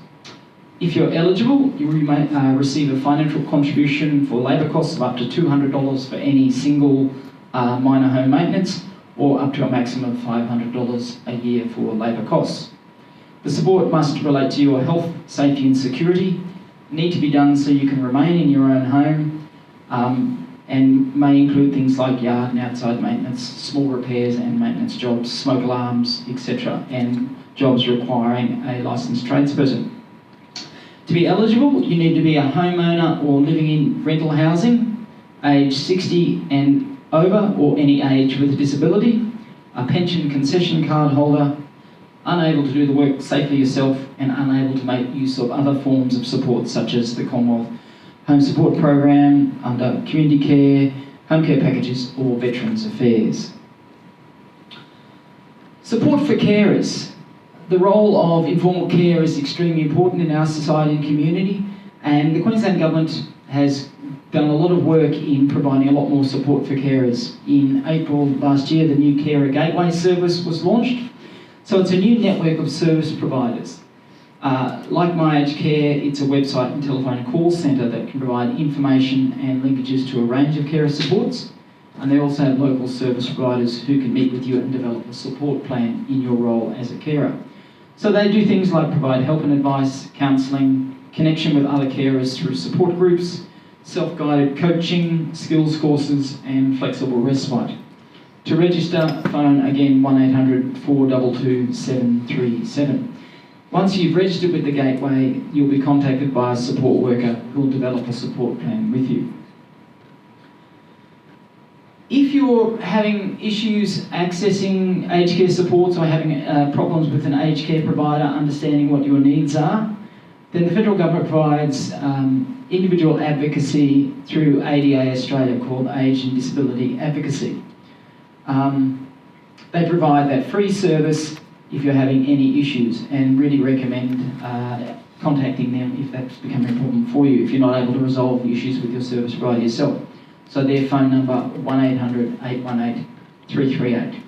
If you're eligible, you may receive a financial contribution for labour costs of up to $200 for any single minor home maintenance, or up to a maximum of $500 a year for labour costs. The support must relate to your health, safety and security, need to be done so you can remain in your own home, and may include things like yard and outside maintenance, small repairs and maintenance jobs, smoke alarms, etc., and jobs requiring a licensed tradesperson. To be eligible, you need to be a homeowner or living in rental housing, age 60 and over, or any age with a disability, a pension concession card holder, unable to do the work safely yourself, and unable to make use of other forms of support such as the Commonwealth Home Support Program, under community care, home care packages, or Veterans Affairs. Support for carers. The role of informal care is extremely important in our society and community, and the Queensland Government has done a lot of work in providing a lot more support for carers. In April last year, the new Carer Gateway service was launched. So it's a new network of service providers. Like My Aged Care, it's a website and telephone call centre that can provide information and linkages to a range of carer supports. And they also have local service providers who can meet with you and develop a support plan in your role as a carer. So they do things like provide help and advice, counselling, connection with other carers through support groups, self-guided coaching, skills courses and flexible respite. To register, phone again 1800 422 737. Once you've registered with the Gateway, you'll be contacted by a support worker who will develop a support plan with you. If you're having issues accessing aged care supports or having problems with an aged care provider understanding what your needs are, then the federal government provides individual advocacy through ADA Australia called Age and Disability Advocacy. They provide that free service if you're having any issues, and really recommend contacting them if that's becoming a problem for you, if you're not able to resolve the issues with your service provider yourself. So their phone number 1800 818 338.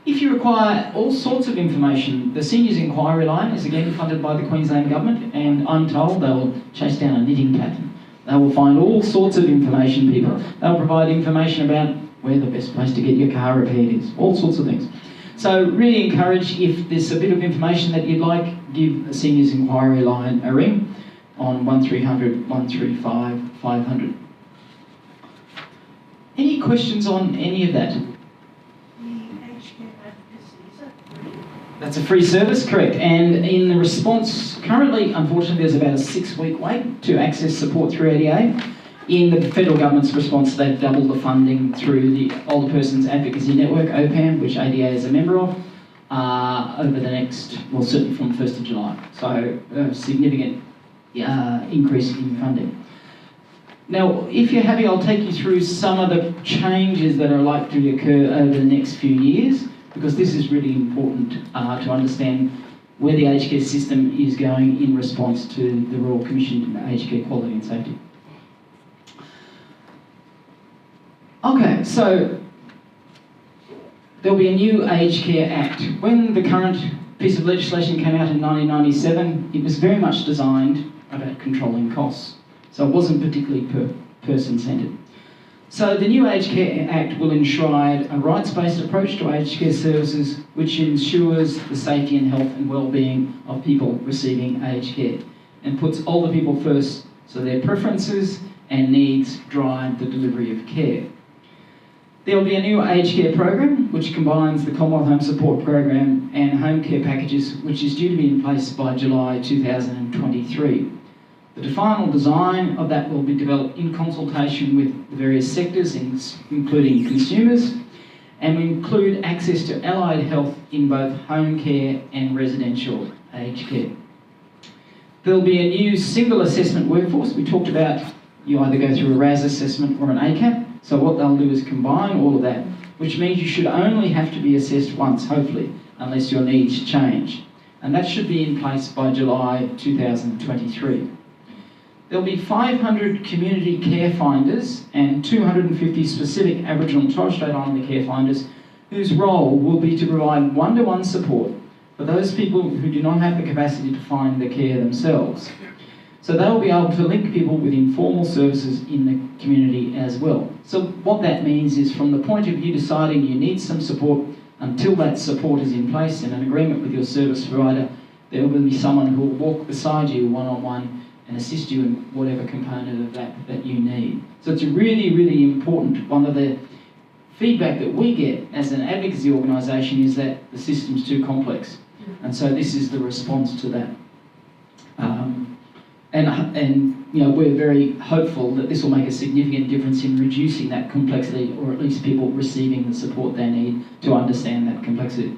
If you require all sorts of information, the Seniors Inquiry Line is again funded by the Queensland Government, and I'm told they'll chase down a knitting pattern. They will find all sorts of information, people. They'll provide information about where the best place to get your car repaired is, all sorts of things. So really encourage, if there's a bit of information that you'd like, give the Seniors Inquiry line a ring on 1300 135 500. Any questions on any of that? That's a free service, correct. And in the response, currently, unfortunately, there's about a 6-week wait to access support through ADA. In the federal government's response, they've doubled the funding through the Older Persons Advocacy Network, Upp.Mt, which ADA is a member of, over the next, well, certainly from 1st of July. So a significant increase in funding. Now, if you're happy, I'll take you through some of the changes that are likely to occur over the next few years, because this is really important to understand where the aged care system is going in response to the Royal Commission on Aged Care Quality and Safety. Okay, so there'll be a new Aged Care Act. When the current piece of legislation came out in 1997, it was very much designed about controlling costs. So it wasn't particularly person-centred. So the new Aged Care Act will enshrine a rights-based approach to aged care services, which ensures the safety and health and well-being of people receiving aged care, and puts older people first, so their preferences and needs drive the delivery of care. There will be a new aged care program, which combines the Commonwealth Home Support Program and home care packages, which is due to be in place by July 2023. The final design of that will be developed in consultation with the various sectors, including consumers, and will include access to allied health in both home care and residential aged care. There'll be a new single assessment workforce. We talked about you either go through a RAS assessment or an ACAP. So what they'll do is combine all of that, which means you should only have to be assessed once, hopefully, unless your needs change. And that should be in place by July 2023. There'll be 500 community care finders and 250 specific Aboriginal and Torres Strait Islander care finders whose role will be to provide one-to-one support for those people who do not have the capacity to find the care themselves. So they'll be able to link people with informal services in the community as well. So what that means is, from the point of you deciding you need some support, until that support is in place and an agreement with your service provider, there will be someone who will walk beside you one-on-one and assist you in whatever component of that you need. So it's really, really important. One of the feedback that we get as an advocacy organisation is that the system's too complex. And so this is the response to that. And you know, we're very hopeful that this will make a significant difference in reducing that complexity, or at least people receiving the support they need to understand that complexity.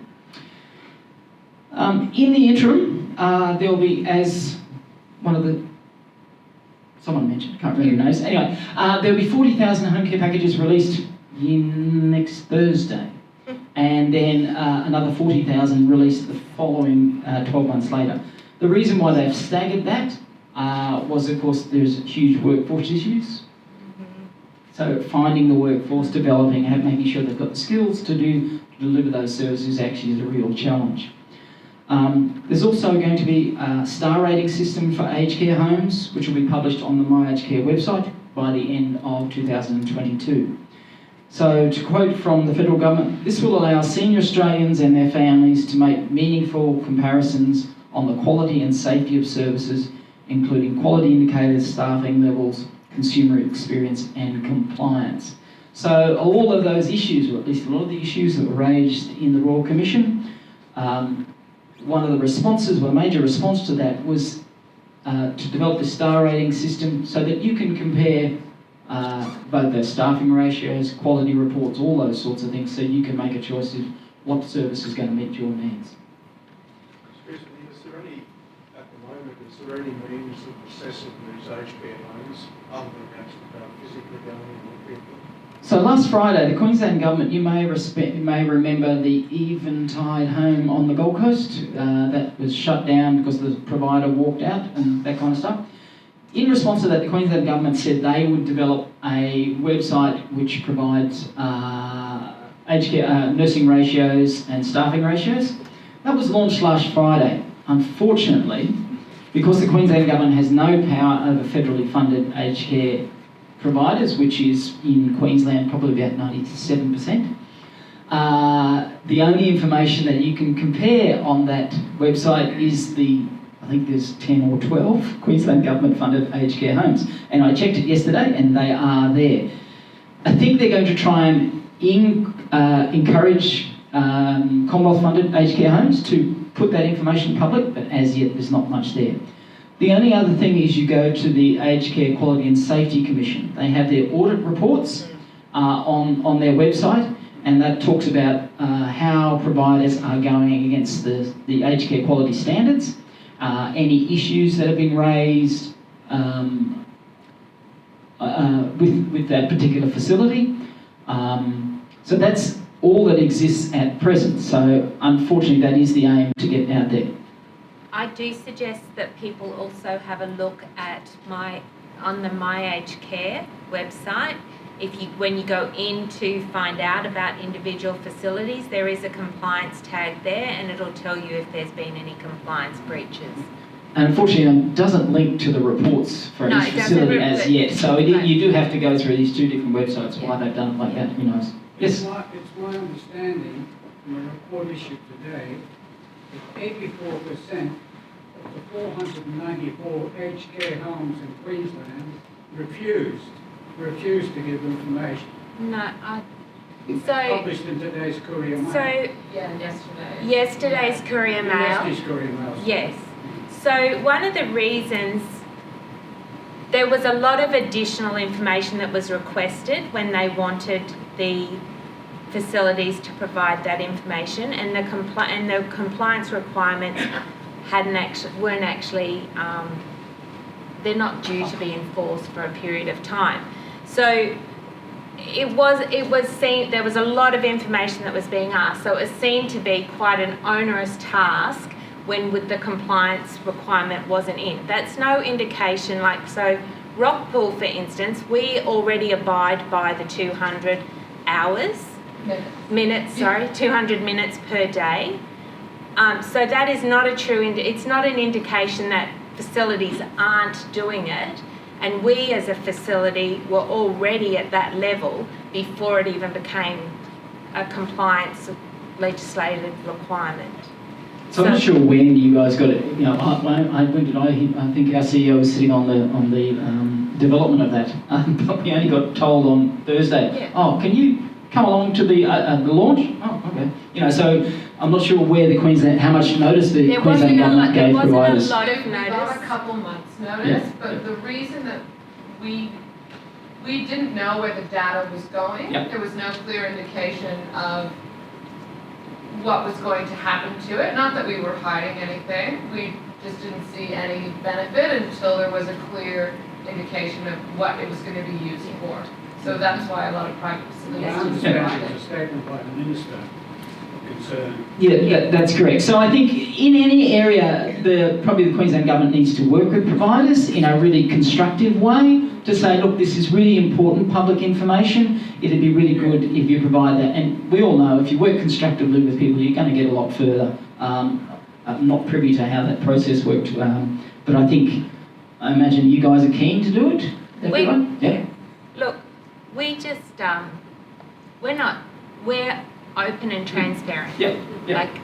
In the interim, there'll be, as one of the someone mentioned, can't remember who knows. Anyway, there'll be 40,000 home care packages released next Thursday, and then another 40,000 released the following 12 months later. The reason why they've staggered that was, of course, there's huge workforce issues. So finding the workforce, developing, and making sure they've got the skills to deliver those services actually is a real challenge. There's also going to be a star rating system for aged care homes, which will be published on the My Aged Care website by the end of 2022. So to quote from the federal government, this will allow senior Australians and their families to make meaningful comparisons on the quality and safety of services, including quality indicators, staffing levels, consumer experience and compliance. So all of those issues, or at least a lot of the issues that were raised in the Royal Commission, one of the responses, well, a major response to that was to develop the star rating system so that you can compare both the staffing ratios, quality reports, all those sorts of things, so you can make a choice of what service is going to meet your needs. At the moment, is there any means of assessing these aged care homes other than actually physically going and looking at them? So last Friday, the Queensland Government, you may remember the Eventide home on the Gold Coast that was shut down because the provider walked out and that kind of stuff. In response to that, the Queensland Government said they would develop a website which provides aged care nursing ratios and staffing ratios. That was launched last Friday. Unfortunately, because the Queensland Government has no power over federally funded aged care providers, which is in Queensland probably about 97%. The only information that you can compare on that website is I think there's 10 or 12 Queensland Government funded aged care homes. And I checked it yesterday and they are there. I think they're going to try and encourage Commonwealth funded aged care homes to put that information public, but as yet there's not much there. The only other thing is you go to the Aged Care Quality and Safety Commission. They have their audit reports on their website, and that talks about how providers are going against the aged care quality standards, any issues that have been raised with that particular facility. So that's all that exists at present. So unfortunately, that is the aim to get out there. I do suggest that people also have a look at on the My Aged Care website. When you go in to find out about individual facilities, there is a compliance tag there, and it'll tell you if there's been any compliance breaches. And unfortunately, it doesn't link to the reports for each facility as yet. So you do have to go through these two different websites. Why they've done it like that, who knows? Yes. It's my understanding from a report issued today that 84% of the 494 aged care homes in Queensland refused to give information. No, Published in today's Courier Mail. Yesterday's Courier Mail. Yesterday's Courier Mail. Yes. So one of the reasons, there was a lot of additional information that was requested when they wanted the facilities to provide that information, and the compliance requirements weren't actually they're not due to be enforced for a period of time. So it was seen, there was a lot of information that was being asked, so it was seen to be quite an onerous task when the compliance requirement wasn't in. That's no indication, so Rockpool, for instance, we already abide by the 200 minutes per day. So that is not it's not an indication that facilities aren't doing it, and we as a facility were already at that level before it even became a compliance legislative requirement. So I'm not sure when you guys got it. I think our CEO was sitting on the development of that, but we only got told on Thursday. Yeah. Oh, can you come along to the launch? Oh, okay. So I'm not sure where how much notice the Queensland government gave providers. There wasn't a lot of We notice. got a couple months' notice, but the reason that we didn't know where the data was going. Yep. There was no clear indication of what was going to happen to it. Not that we were hiding anything. We just didn't see any benefit until there was a clear indication of what it was going to be used for. So that's why a lot of private facilities I didn't understand provide it it. was a statement by the Minister concerned. Yeah, that's correct. So I think in any area, probably the Queensland Government needs to work with providers in a really constructive way to say, look, this is really important public information. It'd be really good if you provide that. And we all know if you work constructively with people, you're going to get a lot further. I'm not privy to how that process worked, but I imagine you guys are keen to do it. Everyone? Yeah. Look, we just we're open and transparent.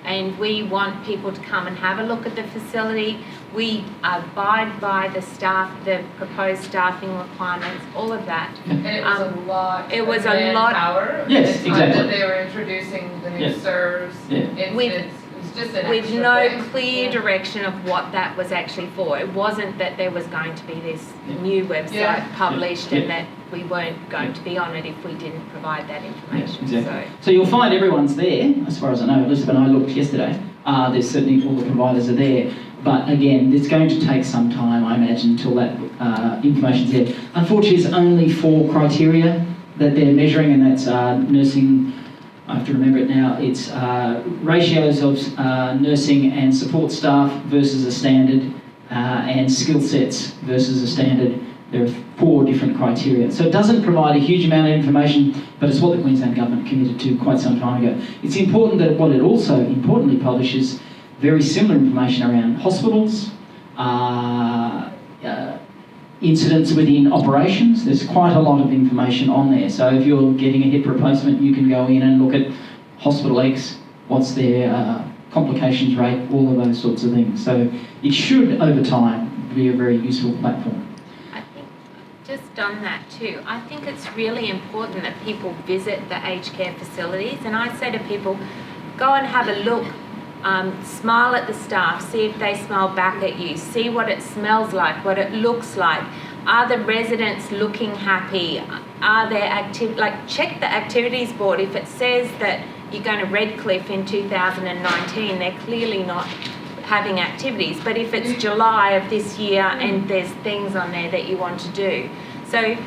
And we want people to come and have a look at the facility. We abide by the proposed staffing requirements, all of that. And it was a lot. It was of a lot. manpower. Yes, At the time exactly. that they were introducing the new SERVs incidents. It was just an With extra no thing. clear direction of what that was actually for. It wasn't that there was going to be this new website published and that we weren't going to be on it if we didn't provide that information. Exactly. So you'll find everyone's there, as far as I know. Elizabeth and I looked yesterday. There's certainly all the providers are there. But again, it's going to take some time, I imagine, until that information's there. Unfortunately, it's only 4 criteria that they're measuring, and that's nursing. I have to remember it now. It's ratios of nursing and support staff versus a standard, and skill sets versus a standard. There are 4 different criteria. So it doesn't provide a huge amount of information, but it's what the Queensland Government committed to quite some time ago. It's important that what it also importantly publishes very similar information around hospitals, incidents within operations. There's quite a lot of information on there. So if you're getting a hip replacement, you can go in and look at hospital X, what's their complications rate, all of those sorts of things. So it should, over time, be a very useful platform. I think, just on that too, I think it's really important that people visit the aged care facilities, and I say to people, go and have a look, smile at the staff, see if they smile back at you, see what it smells like, what it looks like. Are the residents looking happy? Are there check the activities board. If it says that you're going to Redcliffe in 2019, they're clearly not having activities. But if it's July of this year and there's things on there that you want to do. So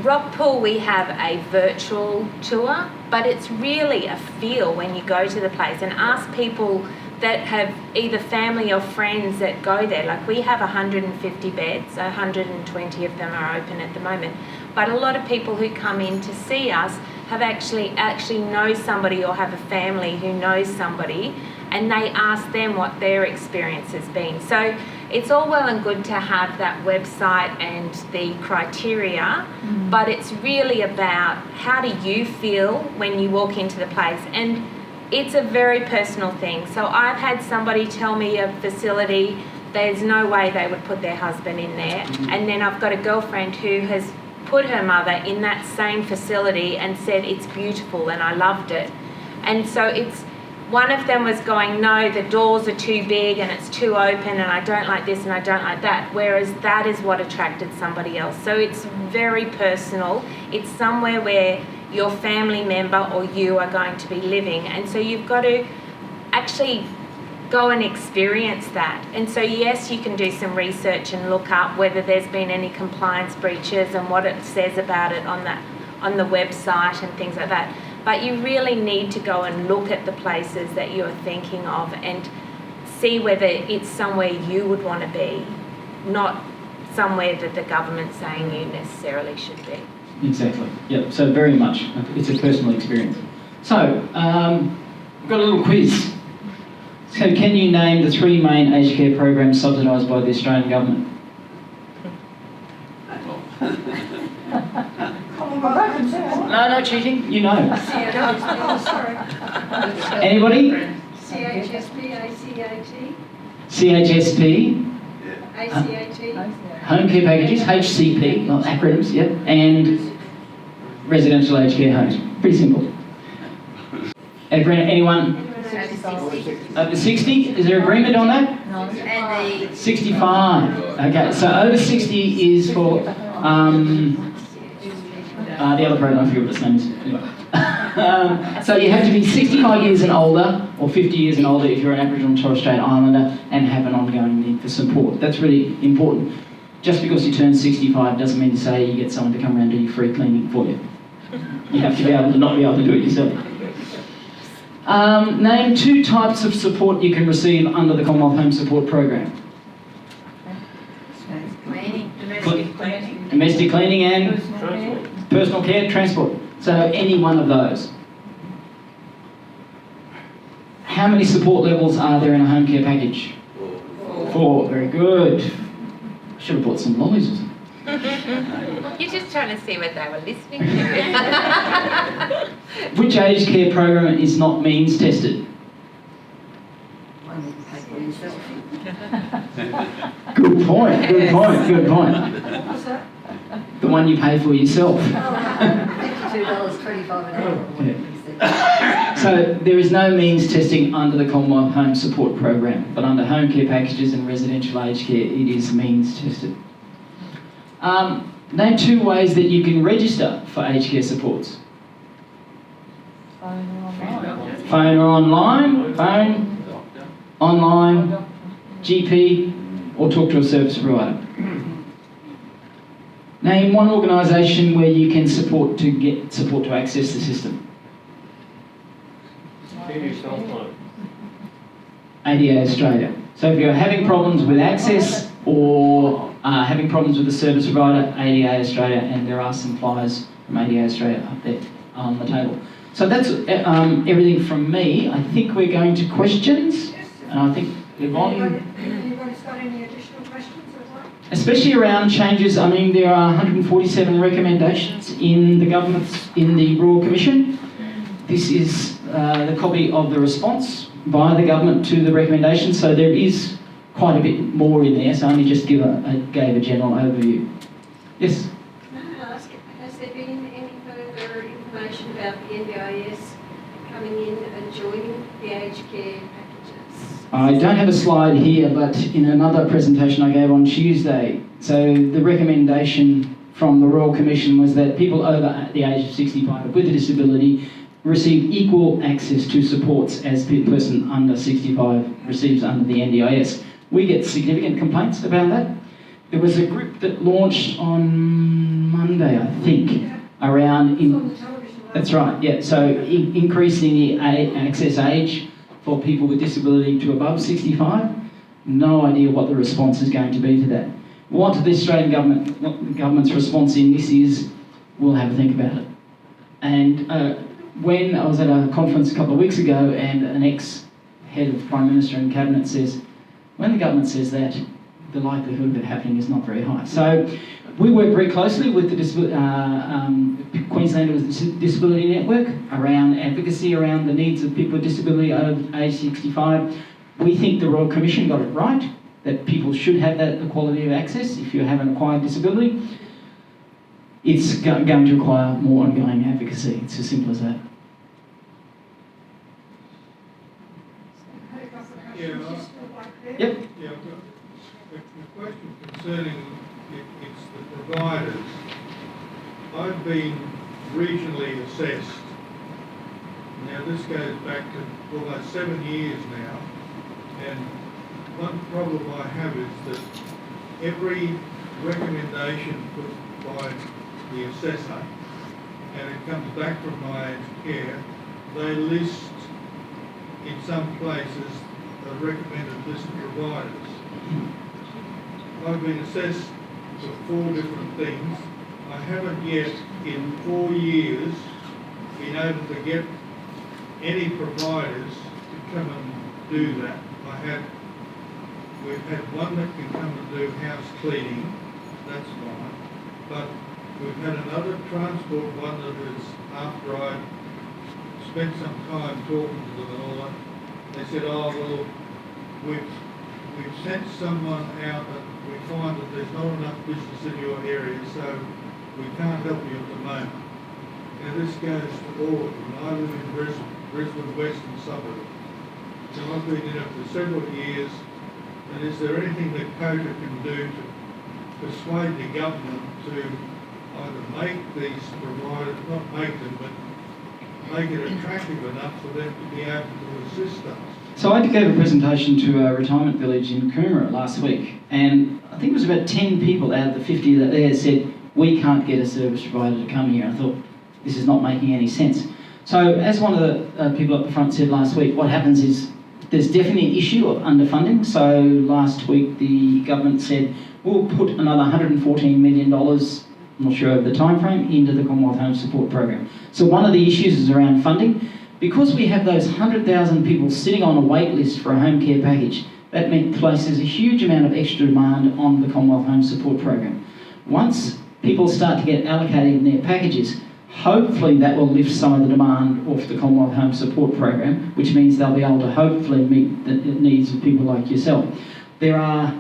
Rockpool, we have a virtual tour, but it's really a feel when you go to the place, and ask people that have either family or friends that go there. Like, we have 150 beds, 120 of them are open at the moment. But a lot of people who come in to see us have actually know somebody or have a family who knows somebody, and they ask them what their experience has been. So it's all well and good to have that website and the criteria, but it's really about how do you feel when you walk into the place. And it's a very personal thing. So I've had somebody tell me a facility, there's no way they would put their husband in there. And then I've got a girlfriend who has put her mother in that same facility and said it's beautiful and I loved it. And so it's, one of them was going, no, the doors are too big and it's too open and I don't like this and I don't like that, whereas that is what attracted somebody else. So it's very personal. It's somewhere where your family member or you are going to be living, and so you've got to actually go and experience that. And so yes, you can do some research and look up whether there's been any compliance breaches and what it says about it on the website and things like that. But you really need to go and look at the places that you're thinking of and see whether it's somewhere you would want to be, not somewhere that the government's saying you necessarily should be. Exactly. Yep. So very much, it's a personal experience. So we've got a little quiz. So can you name the 3 main aged care programs subsidised by the Australian government? No cheating. You know. Sorry. Anybody? CHSP, ACAT, CHSP. ACAT. Home care packages, HCP, not acronyms, yep, and residential aged care homes. Pretty simple. Anyone over 60? Is there agreement on that? No. And the 65. Okay, so over 60 is for the other program, I forget what its name is. Anyway. So you have to be 65 years and older, or 50 years and older if you're an Aboriginal and Torres Strait Islander, and have an ongoing need for support. That's really important. Just because you turn 65 doesn't mean to say you get someone to come around and do your free cleaning for you. You have to be able to not be able to do it yourself. Name 2 types of support you can receive under the Commonwealth Home Support Program. Domestic cleaning and personal care, transport. So any one of those. How many support levels are there in a home care package? 4. Very good. Should have bought some lollies or something. You're just trying to see what they were listening to. Which aged care program is not means tested? one you pay for yourself. Good point, good point, good point. What's that? The one you pay for yourself. $52.25 an hour. Yeah. So there is no means testing under the Commonwealth Home Support Program, but under home care packages and residential aged care, it is means tested. Name 2 ways that you can register for aged care supports. Phone or online. Phone, online, GP, or talk to a service provider. Name 1 organisation where you can support to get support to access the system. ADA Australia. So if you're having problems with access or having problems with the service provider, ADA Australia, and there are some flyers from ADA Australia up there on the table. So that's everything from me. I think we're going to questions, and I think Yvonne. Anybody's got any additional questions? especially around changes. I mean, there are 147 recommendations in the Royal Commission. This is the copy of the response by the government to the recommendations, so there is quite a bit more in there, so I only just gave a general overview. Yes? May I ask, has there been any further information about the NDIS coming in and joining the aged care packages? I don't have a slide here, but in another presentation I gave on Tuesday, so the recommendation from the Royal Commission was that people over the age of 65 with a disability receive equal access to supports as the person under 65 receives under the NDIS. We get significant complaints about that. There was a group that launched on Monday, I think, around... That's right, yeah. So increasing the access age for people with disability to above 65. No idea what the response is going to be to that. What the Australian government's response in this is, we'll have a think about it. And when I was at a conference a couple of weeks ago and an ex-head of Prime Minister and Cabinet says, when the government says that, the likelihood of it happening is not very high. So we work very closely with the Queensland Disability Network around advocacy around the needs of people with disability over age 65. We think the Royal Commission got it right, that people should have that equality of access if you have an acquired disability. It's going to require more ongoing advocacy. It's as simple as that. Yep. Yeah, the question concerning it's the providers. I've been regionally assessed. Now this goes back to almost 7 years now, and one problem I have is that every recommendation put by the assessor, and it comes back from my aged care, they list in some places a recommended list of providers. I've been assessed for 4 different things. I haven't yet, in 4 years, been able to get any providers to come and do that. We've had one that can come and do house cleaning, that's fine, but we've had another transport one that is, after I spent some time talking to them and all that, they said, oh, well, we've sent someone out and we find that there's not enough business in your area, so we can't help you at the moment. Now this goes to all of them. I live in Brisbane Western suburb. So I've been in it for several years, and is there anything that COTA can do to persuade the government to either make these providers, not make them, but make it attractive enough for them to be able to assist us? So I gave a presentation to a retirement village in Coomera last week, and I think it was about 10 people out of the 50 that there said, we can't get a service provider to come here. I thought, this is not making any sense. So as one of the people at the front said last week, what happens is there's definitely an issue of underfunding. So last week the government said, we'll put another $114 million, I'm not sure of the time frame, into the Commonwealth Home Support Program. So one of the issues is around funding. Because we have those 100,000 people sitting on a wait list for a home care package, that places a huge amount of extra demand on the Commonwealth Home Support Program. Once people start to get allocated in their packages, hopefully that will lift some of the demand off the Commonwealth Home Support Program, which means they'll be able to hopefully meet the needs of people like yourself. There are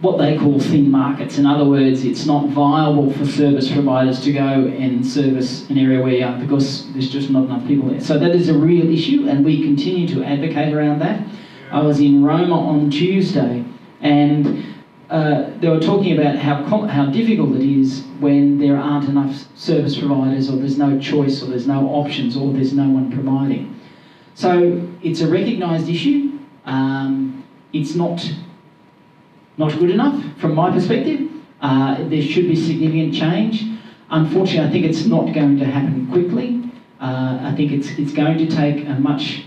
what they call thin markets. In other words, it's not viable for service providers to go and service an area where you are because there's just not enough people there. So that is a real issue, and we continue to advocate around that. I was in Roma on Tuesday, and they were talking about how difficult it is when there aren't enough service providers, or there's no choice, or there's no options, or there's no one providing. So it's a recognised issue. It's not good enough from my perspective. There should be significant change. Unfortunately, I think it's not going to happen quickly. I think it's going to take a much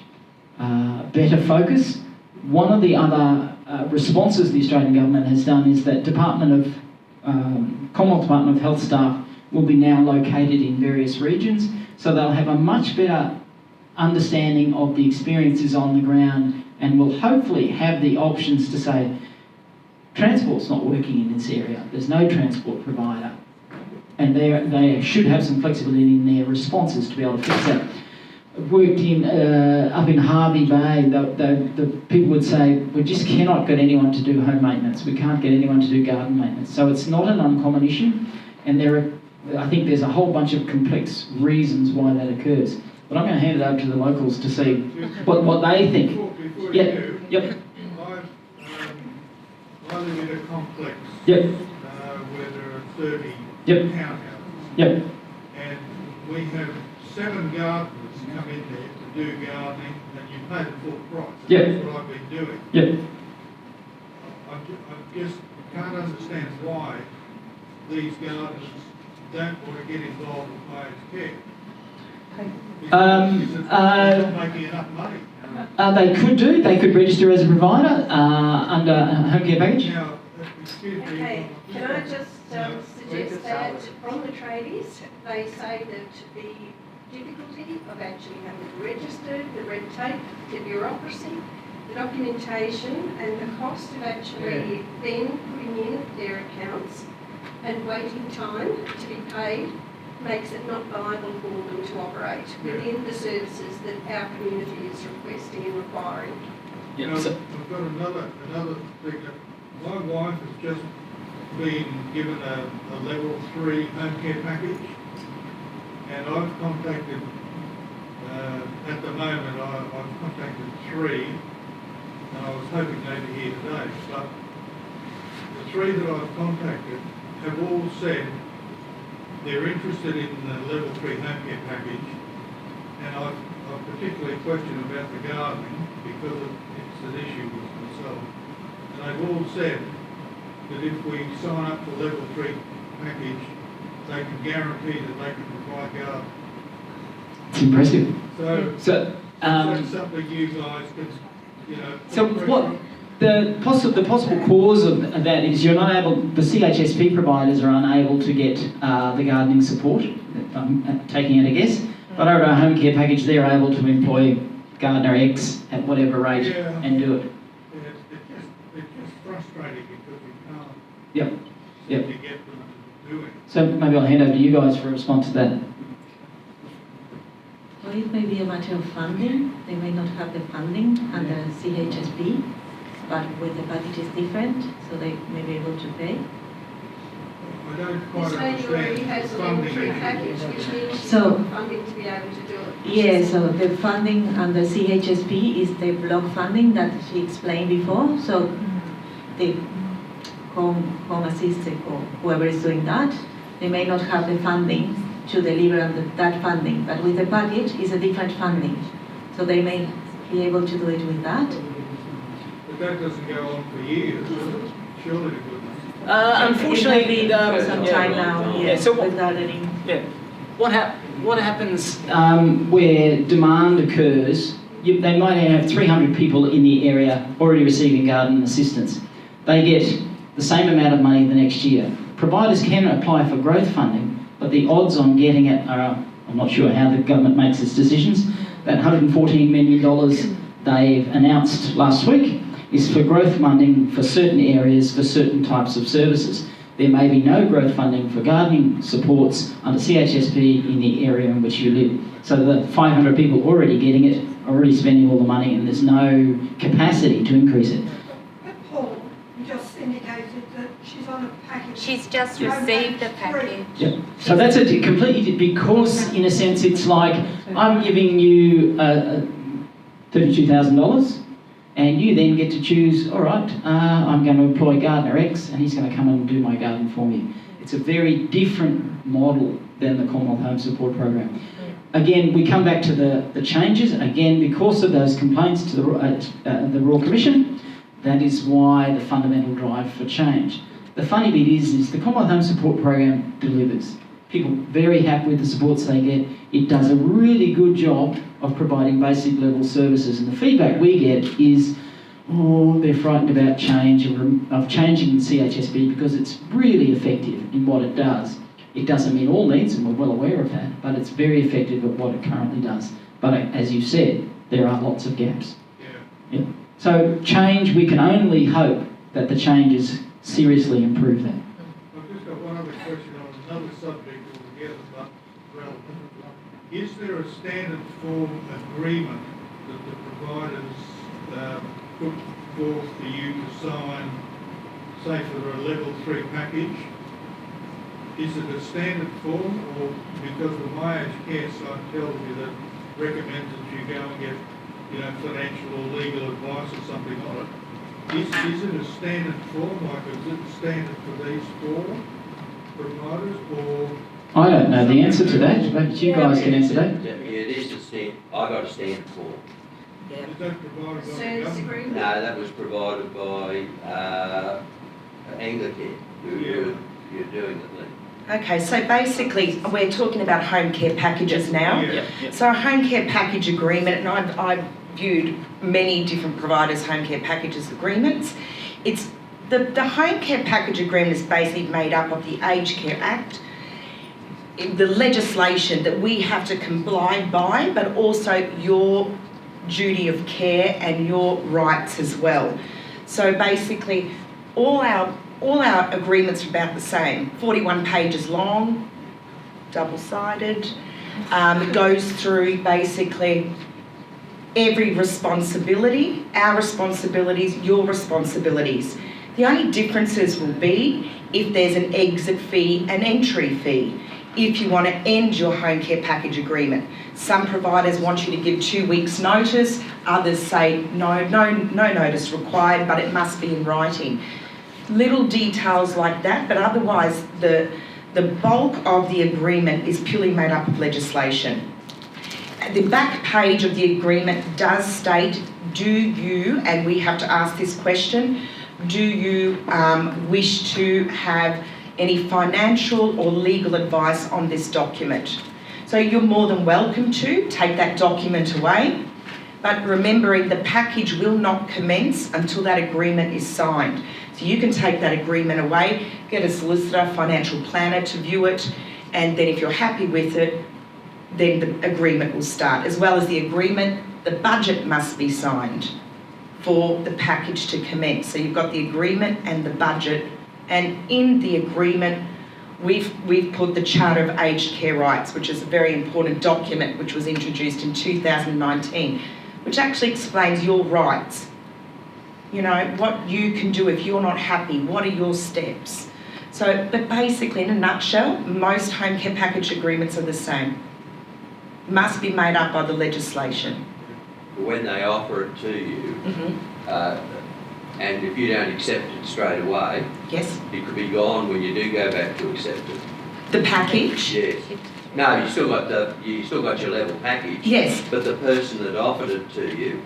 better focus. One of the other responses the Australian government has done is that Commonwealth Department of Health staff will be now located in various regions, so they'll have a much better understanding of the experiences on the ground, and will hopefully have the options to say, Transport's not working in this area. There's no transport provider. And they should have some flexibility in their responses to be able to fix that. Worked in up in Harvey Bay, the people would say, we just cannot get anyone to do home maintenance. We can't get anyone to do garden maintenance. So it's not an uncommon issue, and I think there's a whole bunch of complex reasons why that occurs. But I'm going to hand it over to the locals to see what they think. Before Yep. you do, Yep. I live in a complex Yep. where there are 30 Yep. townhouses. Yep. And we have 7 gardeners come in there to do gardening, and you pay the full price. Yep. That's what I've been doing. Yep. I just can't understand why these gardeners don't want to get involved with aged care. It's not making enough money. They could register as a provider under a home care package. Now, excuse me. Okay, can I just suggest that from the tradies, they say that the difficulty of actually having it registered, the red tape, the bureaucracy, the documentation, and the cost of actually then putting in their accounts and waiting time to be paid makes it not viable for them to operate within the services that our community is requesting and requiring. You know, I've got another thing. My wife has just been given a level 3 home care package, and I've contacted, at the moment, I've contacted 3, and I was hoping they'd be here today, but the 3 that I've contacted have all said they're interested in the level 3 home care package, and I've particularly questioned about the gardening because it's an issue with myself. And they've all said that if we sign up for level 3 package, they can guarantee that they can provide gardening. It's impressive. So that's something you guys could, you know. So what the possible cause of that is you're not able. The CHSP providers are unable to get the gardening support. I'm taking it a guess. But over our home care package, they're able to employ gardener X at whatever rate and do it. It's just frustrating because we can't Yep. seem to get them to do it. So maybe I'll hand over to you guys for a response to that. Well, it may be a matter of funding. They may not have the funding under CHSP, but with the package is different, so they may be able to pay. I don't quite This lady already understand has a the level funding 3 issue. package, which means she's So- got funding to be able to do it. Yeah, so the funding under CHSP is the block funding that she explained before. So the home assistant or whoever is doing that, they may not have the funding to deliver under that funding, but with the package is a different funding. So they may be able to do it with that. But that doesn't go on for years, does it? Surely it wouldn't. Unfortunately, it may be for some time now, yes, so with gardening. Yeah. What happens where demand occurs, they might have 300 people in the area already receiving garden assistance. They get the same amount of money the next year. Providers can apply for growth funding, but the odds on getting it are, I'm not sure how the government makes its decisions. That $114 million they've announced last week is for growth funding for certain areas, for certain types of services. There may be no growth funding for gardening supports under CHSP in the area in which you live. So the 500 people already getting it, already spending all the money, and there's no capacity to increase it. But Paul, you just indicated that she's on a package. She's just received the package. Yep. So that's a completely, because in a sense it's like, I'm giving you $32,000, and you then get to choose, all right, I'm going to employ gardener X, and he's going to come and do my garden for me. It's a very different model than the Commonwealth Home Support Program. Again, we come back to the changes. Again, because of those complaints to the Royal Commission, that is why the fundamental drive for change. The funny bit is the Commonwealth Home Support Program delivers. People are very happy with the supports they get. It does a really good job of providing basic level services, and the feedback we get is, oh, they're frightened about change, of changing CHSP because it's really effective in what it does. It doesn't meet all needs, and we're well aware of that, but it's very effective at what it currently does. But as you said, there are lots of gaps. Yeah. So change, we can only hope that the changes seriously improve that. I've just got one other question on another subject altogether, but relevant. Is there a standard form agreement that the providers put forth for you to sign, say for a level 3 package? Is it a standard form, or because the My Aged Care site tells you that recommends that you go and get, financial or legal advice or something on it? Is it a standard form, like is it standard for these 4 providers, or? I don't know the answer to that, but you guys can answer that. Yeah, it is a stand. I got a standard form. Yeah. Is that provided by the Service government? agreement? No, that was provided by Anglicare, who you're doing it, Lee. Okay, so basically, we're talking about home care packages now. Yeah. So a home care package agreement, and I've viewed many different providers' home care packages agreements. It's the home care package agreement is basically made up of the Aged Care Act, the legislation that we have to comply by, but also your duty of care and your rights as well. So basically, all our agreements are about the same. 41 pages long, double-sided. It goes through basically every responsibility, our responsibilities, your responsibilities. The only differences will be if there's an exit fee, an entry fee, if you want to end your home care package agreement. Some providers want you to give 2 weeks notice, others say no notice required, but it must be in writing. Little details like that, but otherwise the bulk of the agreement is purely made up of legislation. The back page of the agreement does state, do you, and we have to ask this question, do you wish to have any financial or legal advice on this document? So you're more than welcome to take that document away, but remembering the package will not commence until that agreement is signed. So you can take that agreement away, get a solicitor, financial planner to view it, and then if you're happy with it, then the agreement will start. As well as the agreement, the budget must be signed for the package to commence. So you've got the agreement and the budget, and in the agreement, we've put the Charter of Aged Care Rights, which is a very important document which was introduced in 2019, which actually explains your rights. You know, what you can do if you're not happy, what are your steps? So, but basically, in a nutshell, most home care package agreements are the same. Must be made up by the legislation. When they offer it to you, and if you don't accept it straight away, yes, it could be gone when you do go back to accept it. The package? Yes. No, you still got your level package. Yes. But the person that offered it to you,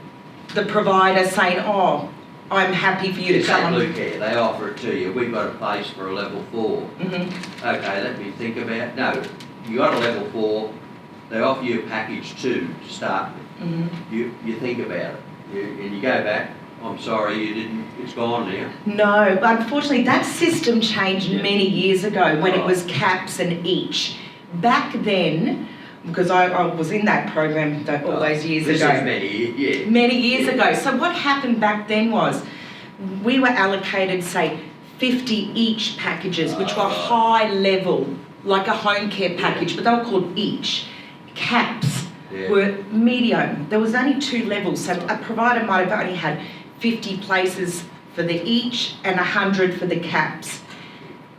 the provider saying, oh, I'm happy for you to come on. COTA, they offer it to you. We've got a place for a level 4. Okay, let me think about. No, you got a level 4. They offer you a package 2 to start with. You think about it, and you go back. I'm sorry, you didn't. It's gone now. No, unfortunately, that system changed many years ago when it was caps and each. Back then, because I was in that program all those years ago. This is many years ago. So what happened back then was we were allocated, say, 50 each packages, which were high level, like a home care package, but they were called each. Caps were medium. There was only 2 levels, so a provider might have only had 50 places for the each and 100 for the caps.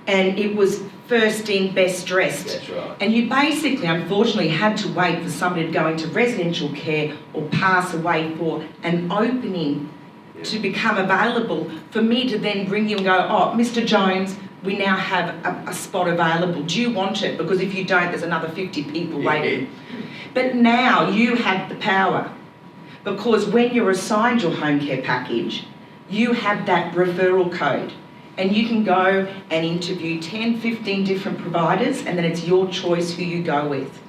And it was first in, best dressed. That's right. And you basically, unfortunately, had to wait for somebody to go into residential care or pass away for an opening to become available for me to then ring you and go, oh, Mr. Jones, we now have a spot available. Do you want it? Because if you don't, there's another 50 people waiting. But now you have the power, because when you're assigned your home care package, you have that referral code, and you can go and interview 10, 15 different providers, and then it's your choice who you go with.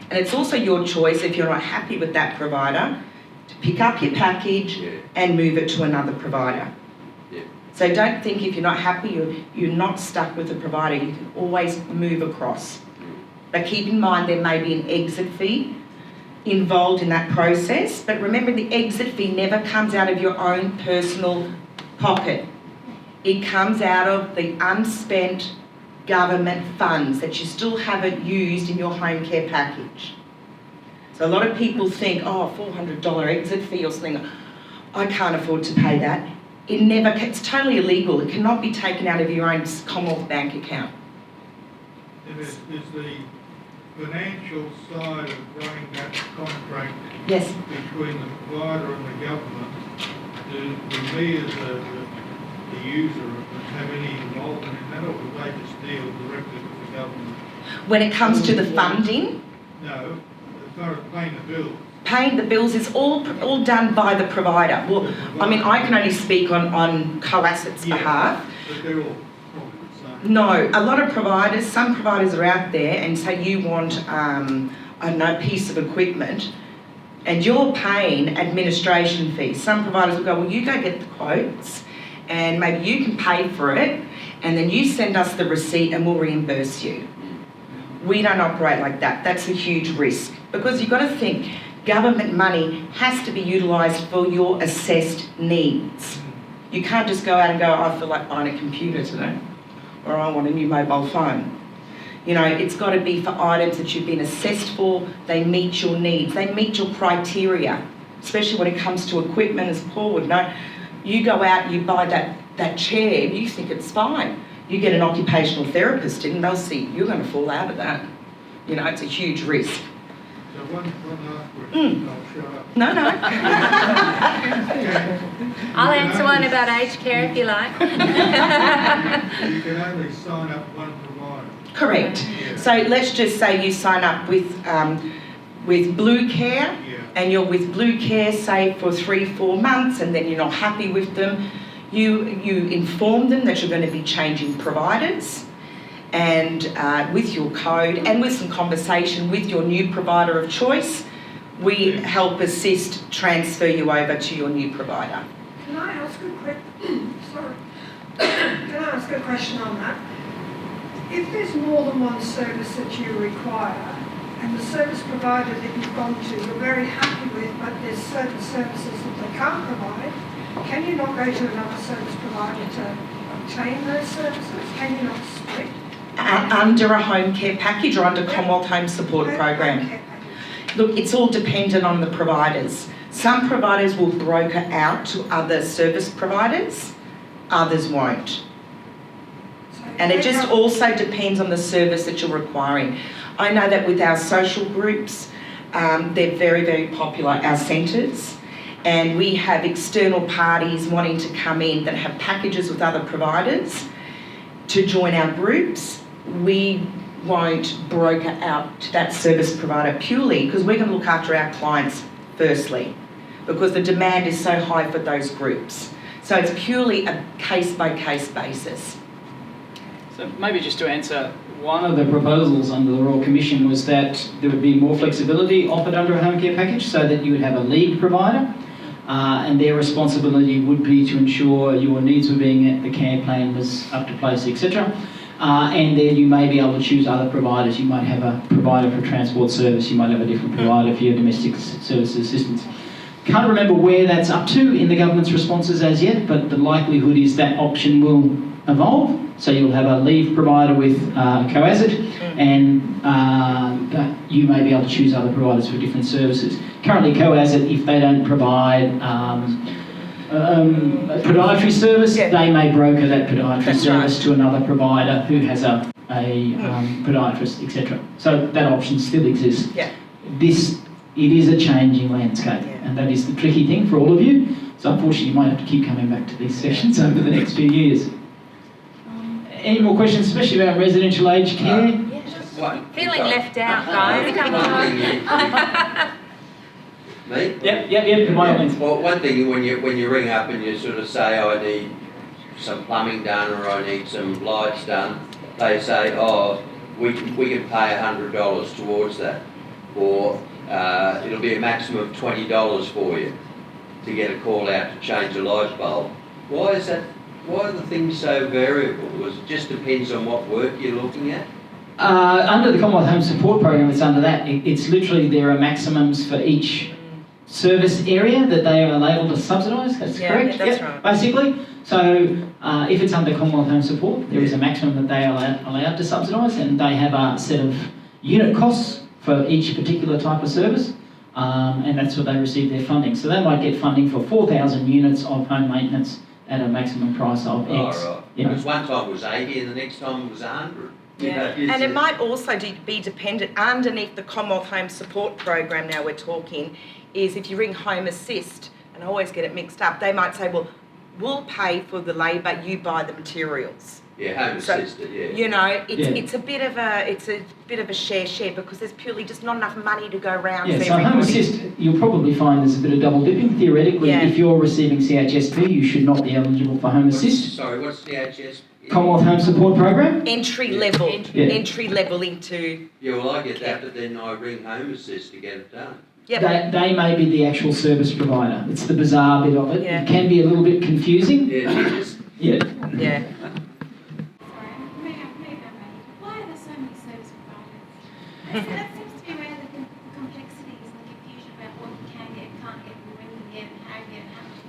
And it's also your choice, if you're not happy with that provider, to pick up your package and move it to another provider. So don't think if you're not happy, you're not stuck with a provider. You can always move across. But keep in mind there may be an exit fee involved in that process. But remember, the exit fee never comes out of your own personal pocket. It comes out of the unspent government funds that you still haven't used in your home care package. So a lot of people think, oh, $400 exit fee or something, I can't afford to pay that. It's totally illegal. It cannot be taken out of your own Commonwealth bank account. Is the financial side of running that contract Yes. between the provider and the government, do we as the user have any involvement in that, or do they just deal directly with the government? When it comes to the funding, No, as far as paying the bills. paying the bills is all done by the provider. Well, I mean, I can only speak on Co.As.It's behalf. But they're all probably the same. No, a lot of providers, some providers are out there and say you want, I don't know, a piece of equipment and you're paying administration fees. Some providers will go, well, you go get the quotes and maybe you can pay for it and then you send us the receipt and we'll reimburse you. We don't operate like that. That's a huge risk because you've got to think government money has to be utilised for your assessed needs. You can't just go out and go, I feel like buying a computer today or I want a new mobile phone. You know, it's got to be for items that you've been assessed for, they meet your needs, they meet your criteria, especially when it comes to equipment, as Paul would know. You go out, you buy that chair, you think it's fine. You get an occupational therapist in, they'll see you're going to fall out of that. You know, it's a huge risk. So one last question, I'll shut up. No. I'll answer one about aged care if you like. You can only sign up one provider. Correct. So let's just say you sign up with Blue Care and you're with Blue Care, say, for 3-4 months and then you're not happy with them. You inform them that you're going to be changing providers and with your code and with some conversation with your new provider of choice, we help assist transfer you over to your new provider. Can I ask a quick, sorry, can I ask a question on that? If there's more than one service that you require and the service provider that you've gone to you're very happy with but there's certain services that they can't provide, can you not go to another service provider to obtain those services? Can you not split? Under a home care package or under Commonwealth Home Support Program? Look, it's all dependent on the providers. Some providers will broker out to other service providers, others won't. And it just also depends on the service that you're requiring. I know that with our social groups, they're very, very popular, our centres, and we have external parties wanting to come in that have packages with other providers to join our groups. We won't broker out to that service provider purely because we're going to look after our clients firstly because the demand is so high for those groups. So it's purely a case-by-case basis. So maybe just to answer, one of the proposals under the Royal Commission was that there would be more flexibility offered under a home care package so that you would have a lead provider and their responsibility would be to ensure your needs were being met, the care plan was up to place, etc. And then you may be able to choose other providers. You might have a provider for transport service, you might have a different provider for your domestic services assistance. Can't remember where that's up to in the government's responses as yet, but the likelihood is that option will evolve. So you'll have a leave provider with Co.As.It and you may be able to choose other providers for different services. Currently Co.As.It, if they don't provide a podiatry service, they may broker that podiatry service to another provider who has a podiatrist, etc. So that option still exists. It is a changing landscape, and that is the tricky thing for all of you. So unfortunately you might have to keep coming back to these sessions over the next few years. Any more questions, especially about residential aged care? Feeling left out, guys. Come on. Me? Yep, by all means. Well, one thing, when you ring up and you sort of say, I need some plumbing done or I need some lights done, they say, oh, we can pay $100 towards that. Or it'll be a maximum of $20 for you to get a call out to change a light bulb. Why is that? Why are the things so variable? Because it just depends on what work you're looking at? Under the Commonwealth Home Support Program, it's under that. It's literally there are maximums for each service area that they are able to subsidise. That's correct. That's right. Basically. So if it's under Commonwealth Home Support, there is a maximum that they are allowed to subsidise, and they have a set of unit costs for each particular type of service, and that's what they receive their funding. So they might get funding for 4,000 units of home maintenance at a maximum price of X. Oh, right. You know. Because one time it was 80 and the next time it was 100. Yeah, and it might also be dependent underneath the Commonwealth Home Support Program. Now we're talking is if you ring Home Assist, and I always get it mixed up, they might say, well, we'll pay for the labour, you buy the materials. Yeah, Home Assisted, yeah. You know, it's a bit of a share because there's purely just not enough money to go around for so everybody. Home Assist, you'll probably find there's a bit of double dipping. Theoretically, if you're receiving CHSP, you should not be eligible for Home Assist. Sorry, what's CHSP? Commonwealth Home Support Program? Entry level into... Yeah, well, I get that, but then I ring Home Assist to get it done. Yep. They may be the actual service provider. It's the bizarre bit of it. Yeah. It can be a little bit confusing. Yeah, Yeah. Why are there so many service providers? That seems to be where the complexities and the confusion about what you can get, can't get, and when you can get, and how you get, and how much.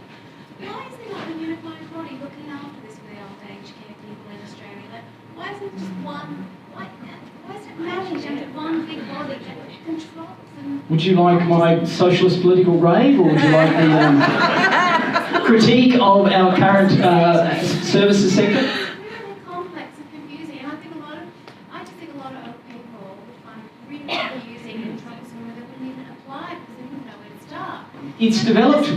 Why is there not a unified body looking after this for the old aged care people in Australia? Like, why isn't it just one? Why is it managed under one big body that controls and... Would you like my socialist political rave, or would you like the critique of our current services sector? It's really complex and confusing, and I just think a lot of old people would find it really confusing and troublesome where they wouldn't even apply because they wouldn't know where to start. It's developed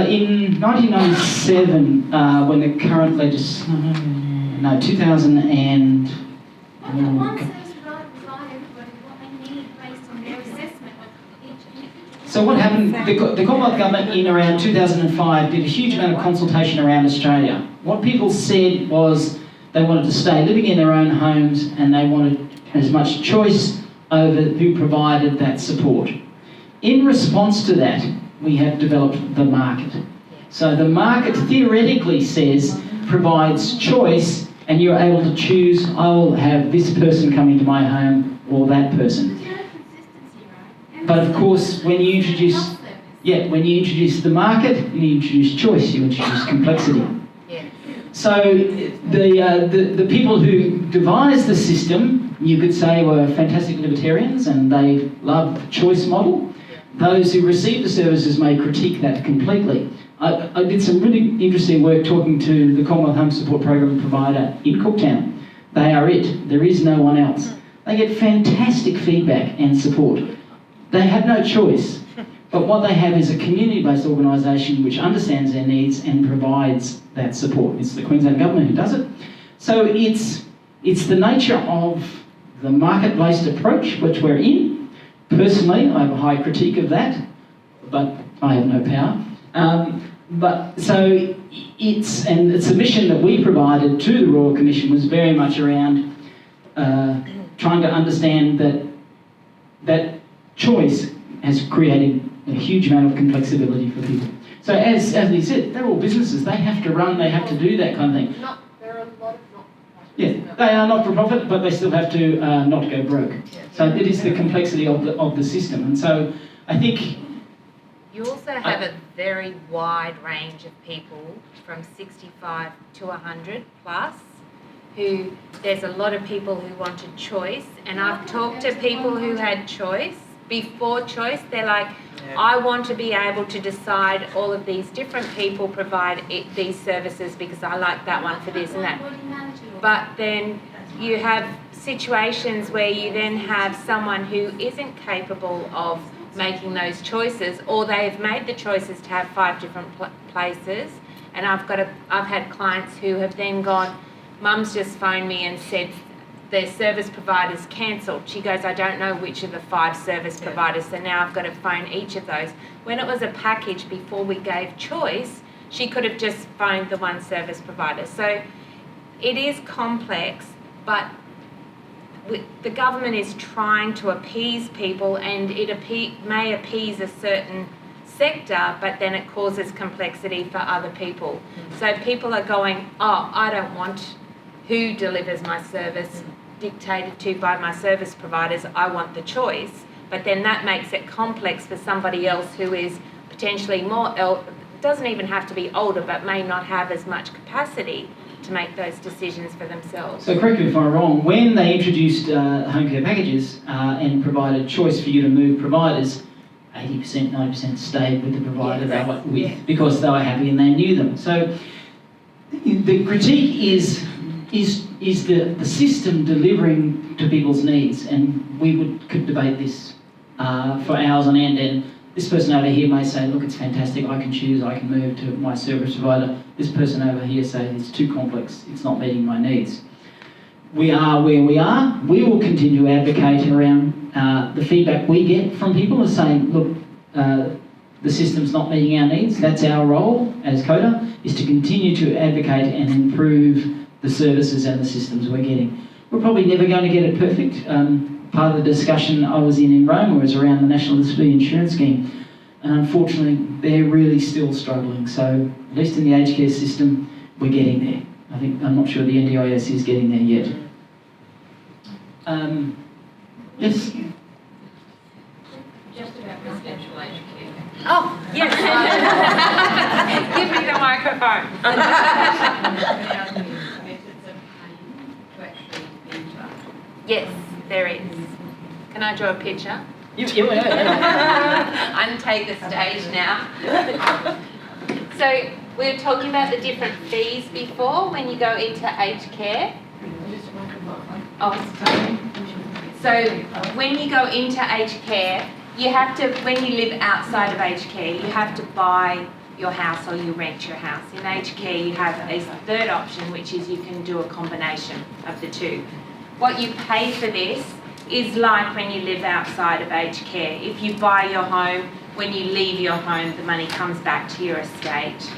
in 1997 when the current 2000 and... But one service provider provide everybody what they need based on their assessment of each individual. So what happened, the Commonwealth Government in around 2005 did a huge amount of consultation around Australia. What people said was they wanted to stay living in their own homes and they wanted as much choice over who provided that support. In response to that, we have developed the market. So the market theoretically provides choice, and you're able to choose, I'll have this person coming to my home or that person. But of course, when you introduce the market, you introduce choice, you introduce complexity. So the people who devised the system, you could say, were fantastic libertarians and they loved the choice model. Those who received the services may critique that completely. I did some really interesting work talking to the Commonwealth Home Support Program provider in Cooktown. They are it. There is no one else. They get fantastic feedback and support. They have no choice. But what they have is a community-based organisation which understands their needs and provides that support. It's the Queensland Government who does it. So it's the nature of the market-based approach which we're in. Personally, I have a high critique of that, but I have no power. It's the mission that we provided to the Royal Commission was very much around trying to understand that choice has created a huge amount of complexity for people. So as he said, they're all businesses. They have to run, they have to do that kind of thing. There are a lot of not. Yeah, they are not for profit, but they still have to not go broke. So it is the complexity of the system. And so I think... You also have a very wide range of people from 65 to 100 plus who, there's a lot of people who wanted choice, and I've talked to people who had choice. Before choice, they're like, I want to be able to decide all of these different people provide these services because I like that one for this and that. But then you have situations where you then have someone who isn't capable of making those choices, or they've made the choices to have 5 different places. And I've had clients who have then gone, Mum's just phoned me and said their service provider's cancelled. She goes, I don't know which of the 5 service providers, so now I've got to phone each of those. When it was a package before we gave choice, she could have just phoned the one service provider. So it is complex, but the government is trying to appease people, and it may appease a certain sector, but then it causes complexity for other people. So people are going, oh, I don't want who delivers my service dictated to by my service providers, I want the choice. But then that makes it complex for somebody else who is potentially doesn't even have to be older, but may not have as much capacity to make those decisions for themselves. So correct me if I'm wrong, when they introduced home care packages and provided choice for you to move providers, 80%, 90% stayed with the provider they were with because they were happy and they knew them. So the critique is the system delivering to people's needs, and we could debate this for hours on end, and this person over here may say, look, it's fantastic, I can choose, I can move to my service provider. This person over here says it's too complex, it's not meeting my needs. We are where we are. We will continue to advocate around the feedback we get from people as saying, look, the system's not meeting our needs. That's our role as COTA, is to continue to advocate and improve the services and the systems we're getting. We're probably never going to get it perfect. Part of the discussion I was in Rome was around the National Disability Insurance Scheme, and unfortunately they're really still struggling. So at least in the aged care system, we're getting there. I'm not sure the NDIS is getting there yet. Yes? Just about residential aged care. Oh, yes. Give me the microphone. Yes, there is. Can I draw a picture? Untake the stage now. So we were talking about the different fees before when you go into aged care. Oh, sorry. So when you go into aged care, you have to, when you live outside of aged care, you have to buy your house or you rent your house. In aged care, you have a third option, which is you can do a combination of the two. What you pay for this is like when you live outside of aged care. If you buy your home, when you leave your home, the money comes back to your estate,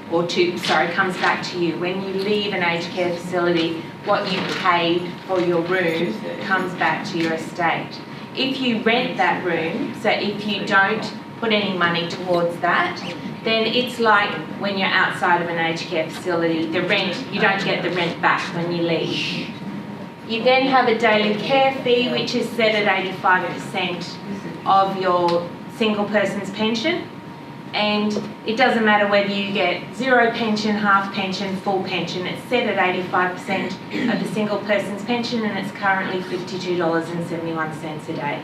comes back to you. When you leave an aged care facility, what you paid for your room comes back to your estate. If you rent that room, so if you don't put any money towards that, then it's like when you're outside of an aged care facility, the rent, you don't get the rent back when you leave. You then have a daily care fee, which is set at 85% of your single person's pension. And it doesn't matter whether you get zero pension, half pension, full pension. It's set at 85% of the single person's pension, and it's currently $52.71 a day.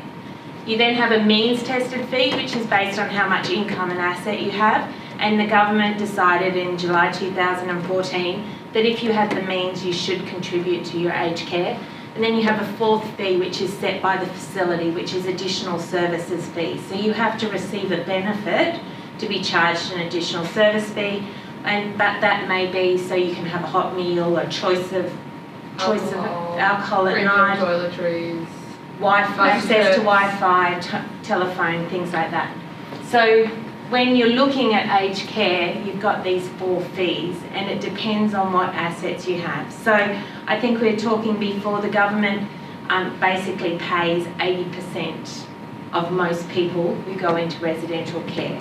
You then have a means tested fee, which is based on how much income and asset you have. And the government decided in July 2014 that if you have the means, you should contribute to your aged care. And then you have a fourth fee, which is set by the facility, which is additional services fee. So you have to receive a benefit to be charged an additional service fee, but that may be so you can have a hot meal, a choice of alcohol at night, toiletries, access to Wi-Fi, telephone, things like that. So when you're looking at aged care, you've got these four fees, and it depends on what assets you have. So I think we were talking before, the government basically pays 80% of most people who go into residential care.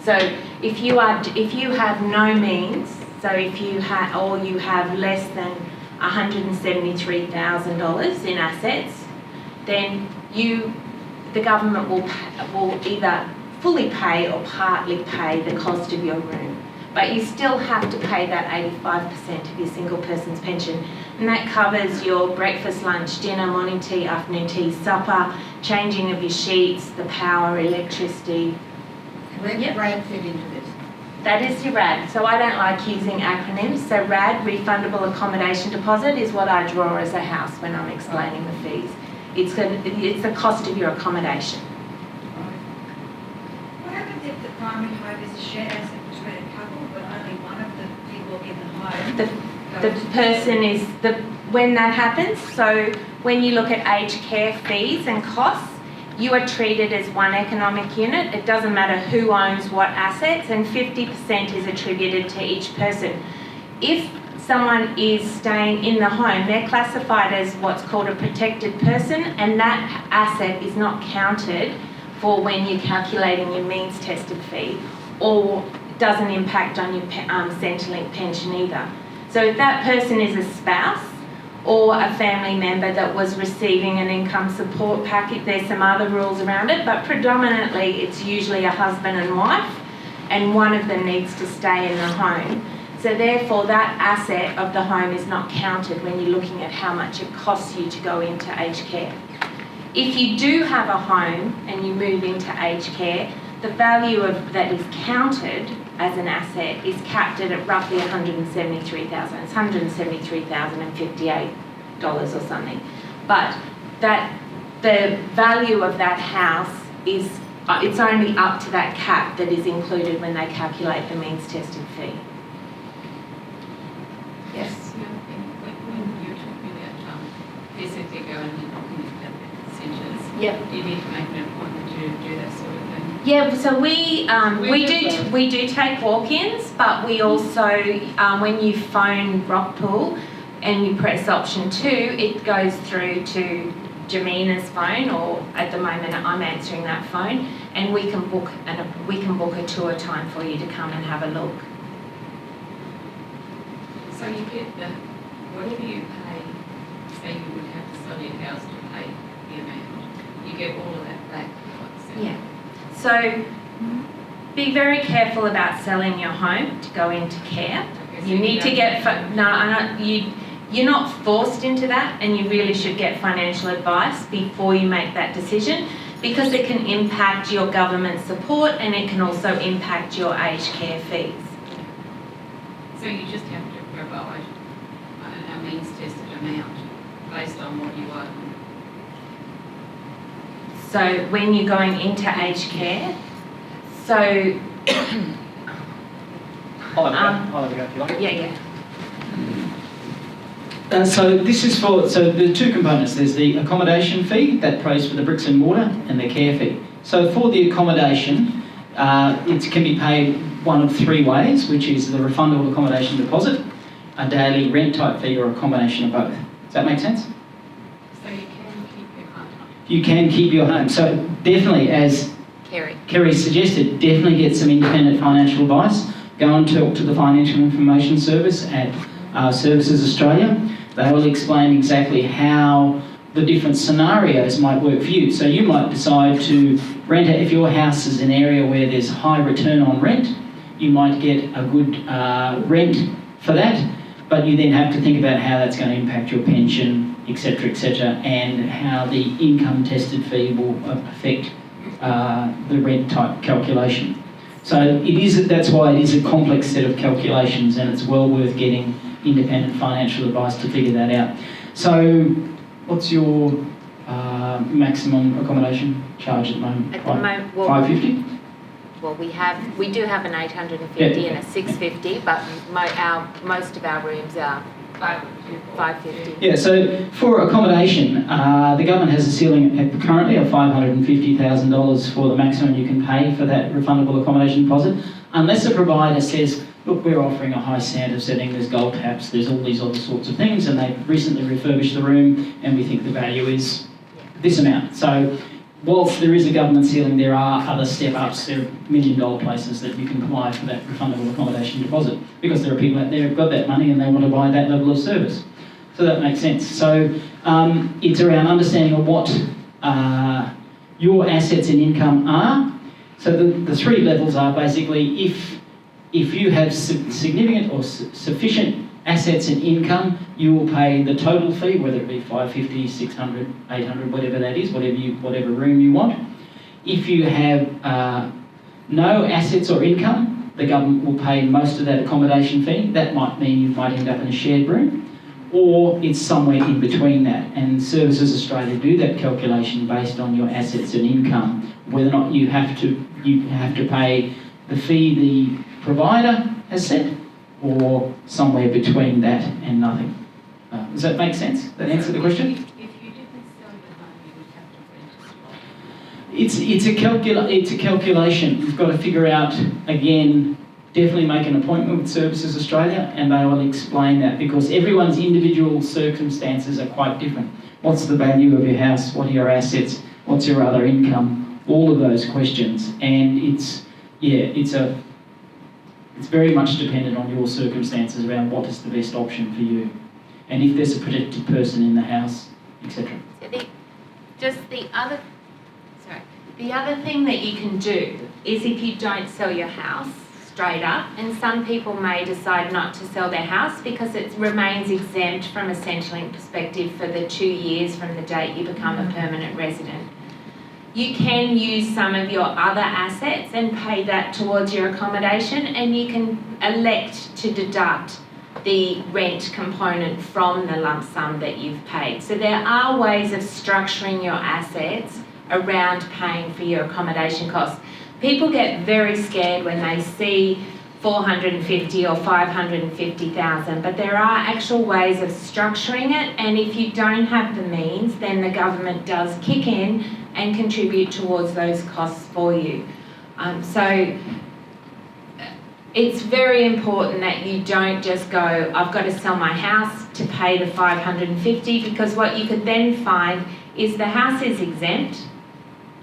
So if you have no means, so if you have less than $173,000 in assets, then the government will either fully pay or partly pay the cost of your room. But you still have to pay that 85% of your single person's pension. And that covers your breakfast, lunch, dinner, morning tea, afternoon tea, supper, changing of your sheets, the power, electricity. Where does RAD fit into this? That is your RAD. So I don't like using acronyms. So RAD, Refundable Accommodation Deposit, is what I draw as a house when I'm explaining the fees. It's the cost of your accommodation. What happens if the primary home is a shared asset between a couple, but only one of the people in the home? The person is when that happens. So when you look at aged care fees and costs, you are treated as one economic unit. It doesn't matter who owns what assets, and 50% is attributed to each person. If someone is staying in the home, they're classified as what's called a protected person, and that asset is not counted for when you're calculating your means tested fee, or doesn't impact on your Centrelink pension either. So if that person is a spouse or a family member that was receiving an income support package, there's some other rules around it, but predominantly it's usually a husband and wife, and one of them needs to stay in the home. So therefore that asset of the home is not counted when you're looking at how much it costs you to go into aged care. If you do have a home and you move into aged care, the value of that is counted as an asset is capped at roughly $173,000. It's $173,058 or something. But that the value of that house is it's only up to that cap that is included when they calculate the means tested fee. Yes. The other thing, when you're talking about physically going and looking at the centres, Yep. do you need to make an appointment to do that sort of thing? Yeah, so we do take walk-ins, but we also when you phone Rockpool and you press option 2, it goes through to Jamina's phone, or at the moment I'm answering that phone, and we can book a tour time for you to come and have a look. So you get whatever you pay, say you would have to sell your house to pay the amount, you get all of that back. Yeah. So be very careful about selling your home to go into care. Okay, so You need to get you're not forced into that, and you really should get financial advice before you make that decision, because it can impact your government support and it can also impact your aged care fees. So you just have to provide a means tested amount based on what you owe. So when you're going into aged care, so I'll have a go if you like. yeah. So this is so the two components. There's the accommodation fee that pays for the bricks and mortar, and the care fee. So for the accommodation, it can be paid one of 3 ways, which is the refundable accommodation deposit, a daily rent type fee, or a combination of both. Does that make sense? So you can keep your home. You can keep your home. So definitely, as Kerry suggested, definitely get some independent financial advice. Go and talk to the Financial Information Service at Services Australia. They will explain exactly how the different scenarios might work for you. So you might decide to rent it. If your house is an area where there's high return on rent, you might get a good rent for that, but you then have to think about how that's going to impact your pension, etc., and how the income tested fee will affect the rent type calculation. So that's why it is a complex set of calculations, and it's well worth getting independent financial advice to figure that out. So what's your maximum accommodation charge at the moment? At the moment, well, $550? Well, we do have an 850 and a 650, but most of our rooms are 550. Yeah, so for accommodation, the government has a ceiling currently of $550,000 for the maximum you can pay for that refundable accommodation deposit, unless a provider says, look, we're offering a high standard setting, there's gold taps, there's all these other sorts of things, and they've recently refurbished the room, and we think the value is this amount. So whilst there is a government ceiling, there are other step-ups, there are $1 million places that you can apply for that refundable accommodation deposit, because there are people out there who've got that money and they want to buy that level of service. So that makes sense. So it's around understanding of what your assets and income are. So the 3 levels are basically if you have significant or sufficient assets and income, you will pay the total fee, whether it be $550, $600, $800, whatever that is, whatever room you want. If you have no assets or income, the government will pay most of that accommodation fee. That might mean you might end up in a shared room, or it's somewhere in between that. And Services Australia do that calculation based on your assets and income, whether or not you have to pay the fee the provider has set, or somewhere between that and nothing. Does that make sense? Does that answer the question? If you didn't sell your home, you would have to rent a slot. It's a calculation. You've got to figure out, again, definitely make an appointment with Services Australia, and they will explain that, because everyone's individual circumstances are quite different. What's the value of your house? What are your assets? What's your other income? All of those questions. And it's very much dependent on your circumstances around what is the best option for you, and if there's a protected person in the house, etc. So the other thing that you can do is, if you don't sell your house, straight up, and some people may decide not to sell their house because it remains exempt from a Centrelink perspective for the 2 years from the date you become a permanent resident. You can use some of your other assets and pay that towards your accommodation, and you can elect to deduct the rent component from the lump sum that you've paid. So there are ways of structuring your assets around paying for your accommodation costs. People get very scared when they see 450 or 550,000, but there are actual ways of structuring it, and if you don't have the means, then the government does kick in and contribute towards those costs for you. So it's very important that you don't just go, I've got to sell my house to pay the 550, because what you could then find is the house is exempt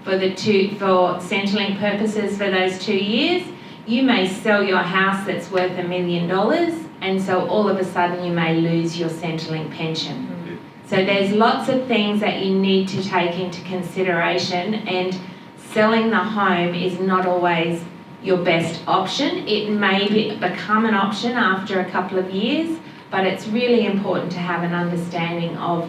for Centrelink purposes for those 2 years. You may sell your house that's worth $1 million, and so all of a sudden you may lose your Centrelink pension. So there's lots of things that you need to take into consideration, and selling the home is not always your best option. It may become an option after a couple of years, but it's really important to have an understanding of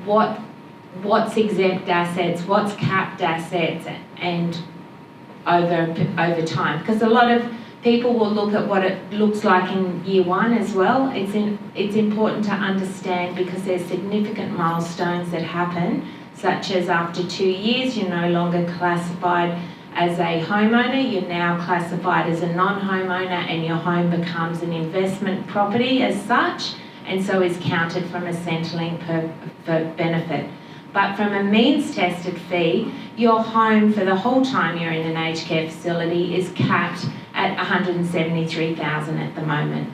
what's exempt assets, what's capped assets, and over time. Because a lot of people will look at what it looks like in year one as well. It's important to understand, because there's significant milestones that happen, such as after 2 years, you're no longer classified as a homeowner, you're now classified as a non-homeowner, and your home becomes an investment property as such, and so is counted from a Centrelink per benefit. But from a means tested fee, your home for the whole time you're in an aged care facility is capped at $173,000 at the moment.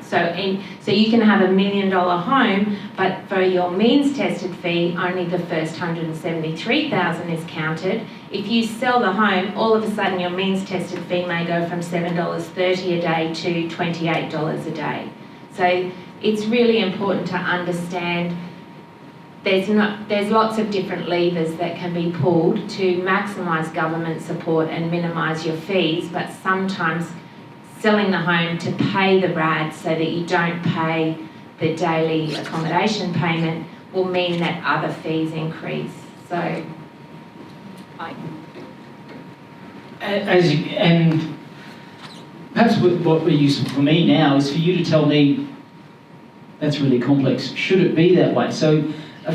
So you can have $1 million home, but for your means tested fee, only the first $173,000 is counted. If you sell the home, all of a sudden your means tested fee may go from $7.30 a day to $28 a day. So it's really important to understand there's lots of different levers that can be pulled to maximise government support and minimise your fees, but sometimes selling the home to pay the RAD so that you don't pay the daily accommodation payment will mean that other fees increase. So, and perhaps what would be useful for me now is for you to tell me, that's really complex, should it be that way? So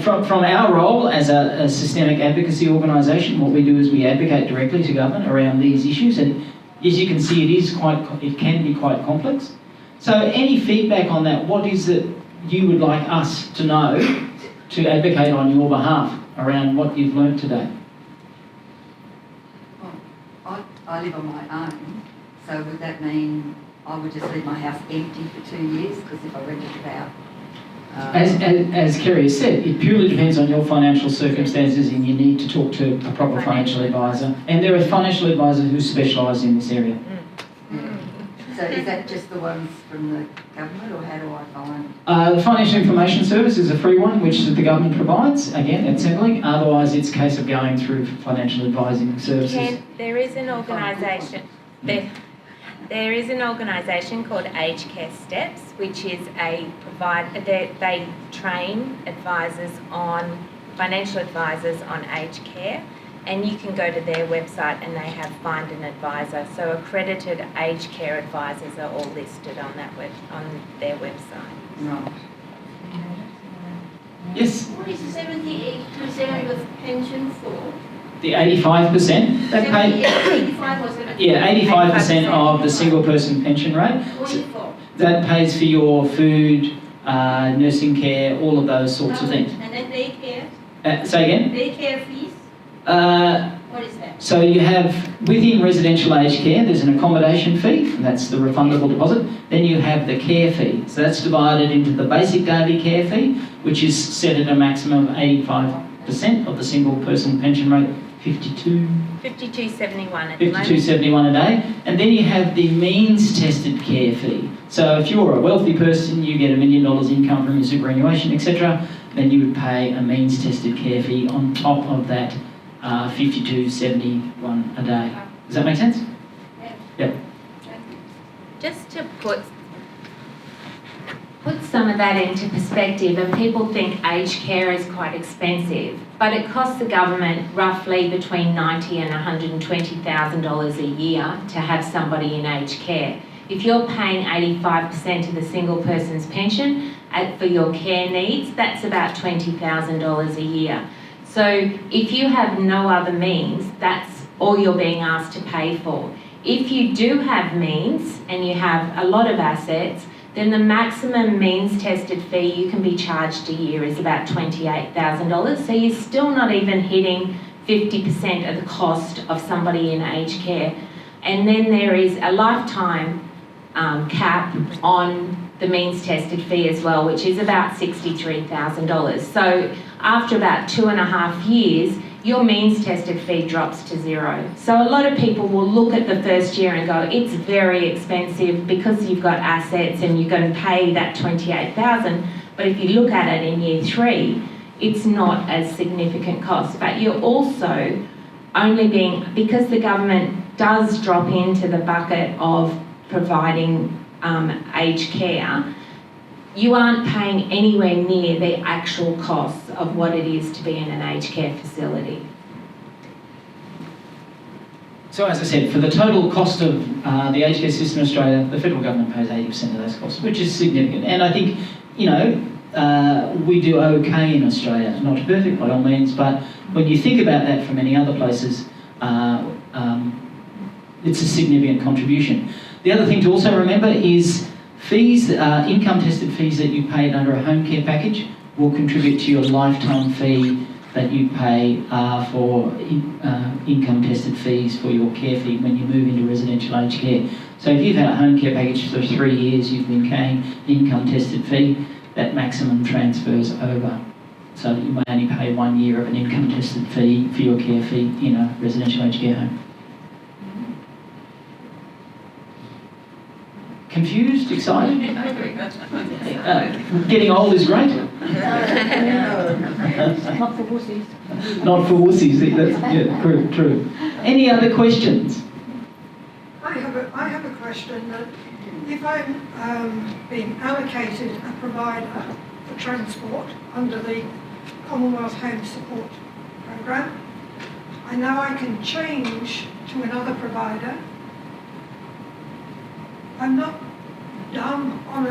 from our role as a systemic advocacy organisation, what we do is we advocate directly to government around these issues, and as you can see, it can be quite complex. So any feedback on that? What is it you would like us to know to advocate on your behalf around what you've learnt today? Well, I live on my own, so would that mean I would just leave my house empty for 2 years? Because if I rented it out... As Kerry has said, it purely depends on your financial circumstances, and you need to talk to a proper financial advisor. And there are financial advisors who specialise in this area. So is that just the ones from the government, or how do I find? The Financial Information Service is a free one, which the government provides, again, at Centrelink. Otherwise, it's a case of going through financial advising services. There is an organisation. There is an organisation called Aged Care Steps, which is they train financial advisors on aged care, and you can go to their website and they have Find an Advisor. So accredited aged care advisors are all listed on their website. Right. Yes? What is 78% of pension for? The 85%, that pay, 85 or 70? yeah, 85% of the single person pension rate. Wonderful. That pays for your food, nursing care, all of those sorts of things. And then daycare? Say again? Daycare fees? What is that? So you have, within residential aged care, there's an accommodation fee, and that's the refundable deposit. Then you have the care fee. So that's divided into the basic daily care fee, which is set at a maximum of 85% of the single person pension rate, $52.71 at the moment. $52.71 a day. And then you have the means tested care fee. So if you're a wealthy person, you get $1 million income from your superannuation, etc., then you would pay a means tested care fee on top of that $52.71 a day. Does that make sense? Yeah. Yep. just to put some of that into perspective, and people think aged care is quite expensive, but it costs the government roughly between $90,000 and $120,000 a year to have somebody in aged care. If you're paying 85% of the single person's pension for your care needs, that's about $20,000 a year. So if you have no other means, that's all you're being asked to pay for. If you do have means and you have a lot of assets, then the maximum means tested fee you can be charged a year is about $28,000. So you're still not even hitting 50% of the cost of somebody in aged care. And then there is a lifetime cap on the means tested fee as well, which is about $63,000. So after about 2.5 years, your means tested fee drops to zero. So a lot of people will look at the first year and go, it's very expensive because you've got assets and you're going to pay that $28,000. But if you look at it in year 3, it's not as significant cost. But you're also only being, because the government does drop into the bucket of providing aged care, you aren't paying anywhere near the actual costs of what it is to be in an aged care facility. So as I said, for the total cost of the aged care system in Australia, the federal government pays 80% of those costs, which is significant. And I think, we do okay in Australia. Not perfect by all means, but when you think about that for many other places, it's a significant contribution. The other thing to also remember is fees, income-tested fees that you paid under a home care package will contribute to your lifetime fee that you pay for income-tested fees for your care fee when you move into residential aged care. So if you've had a home care package for 3 years, you've been paying income-tested fee, that maximum transfers over. So that you may only pay 1 year of an income-tested fee for your care fee in a residential aged care home. Confused? Excited? Getting old is great. Not for wussies. Not for wussies. That's true. Any other questions? I have a question. That if I'm being allocated a provider for transport under the Commonwealth Home Support Program, I know I can change to another provider. I'm not dumb on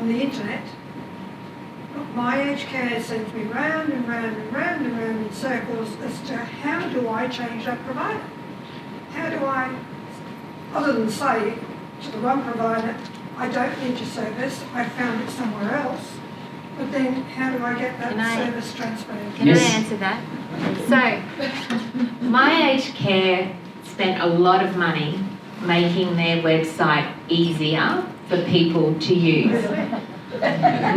the internet, but my aged care sends me round and round and round and round in circles as to how do I change that provider? How do I, other than say to the one provider, I don't need your service, I found it somewhere else, but then how do I get that service transferred? Can I answer that? So, my aged care spent a lot of money making their website easier for people to use.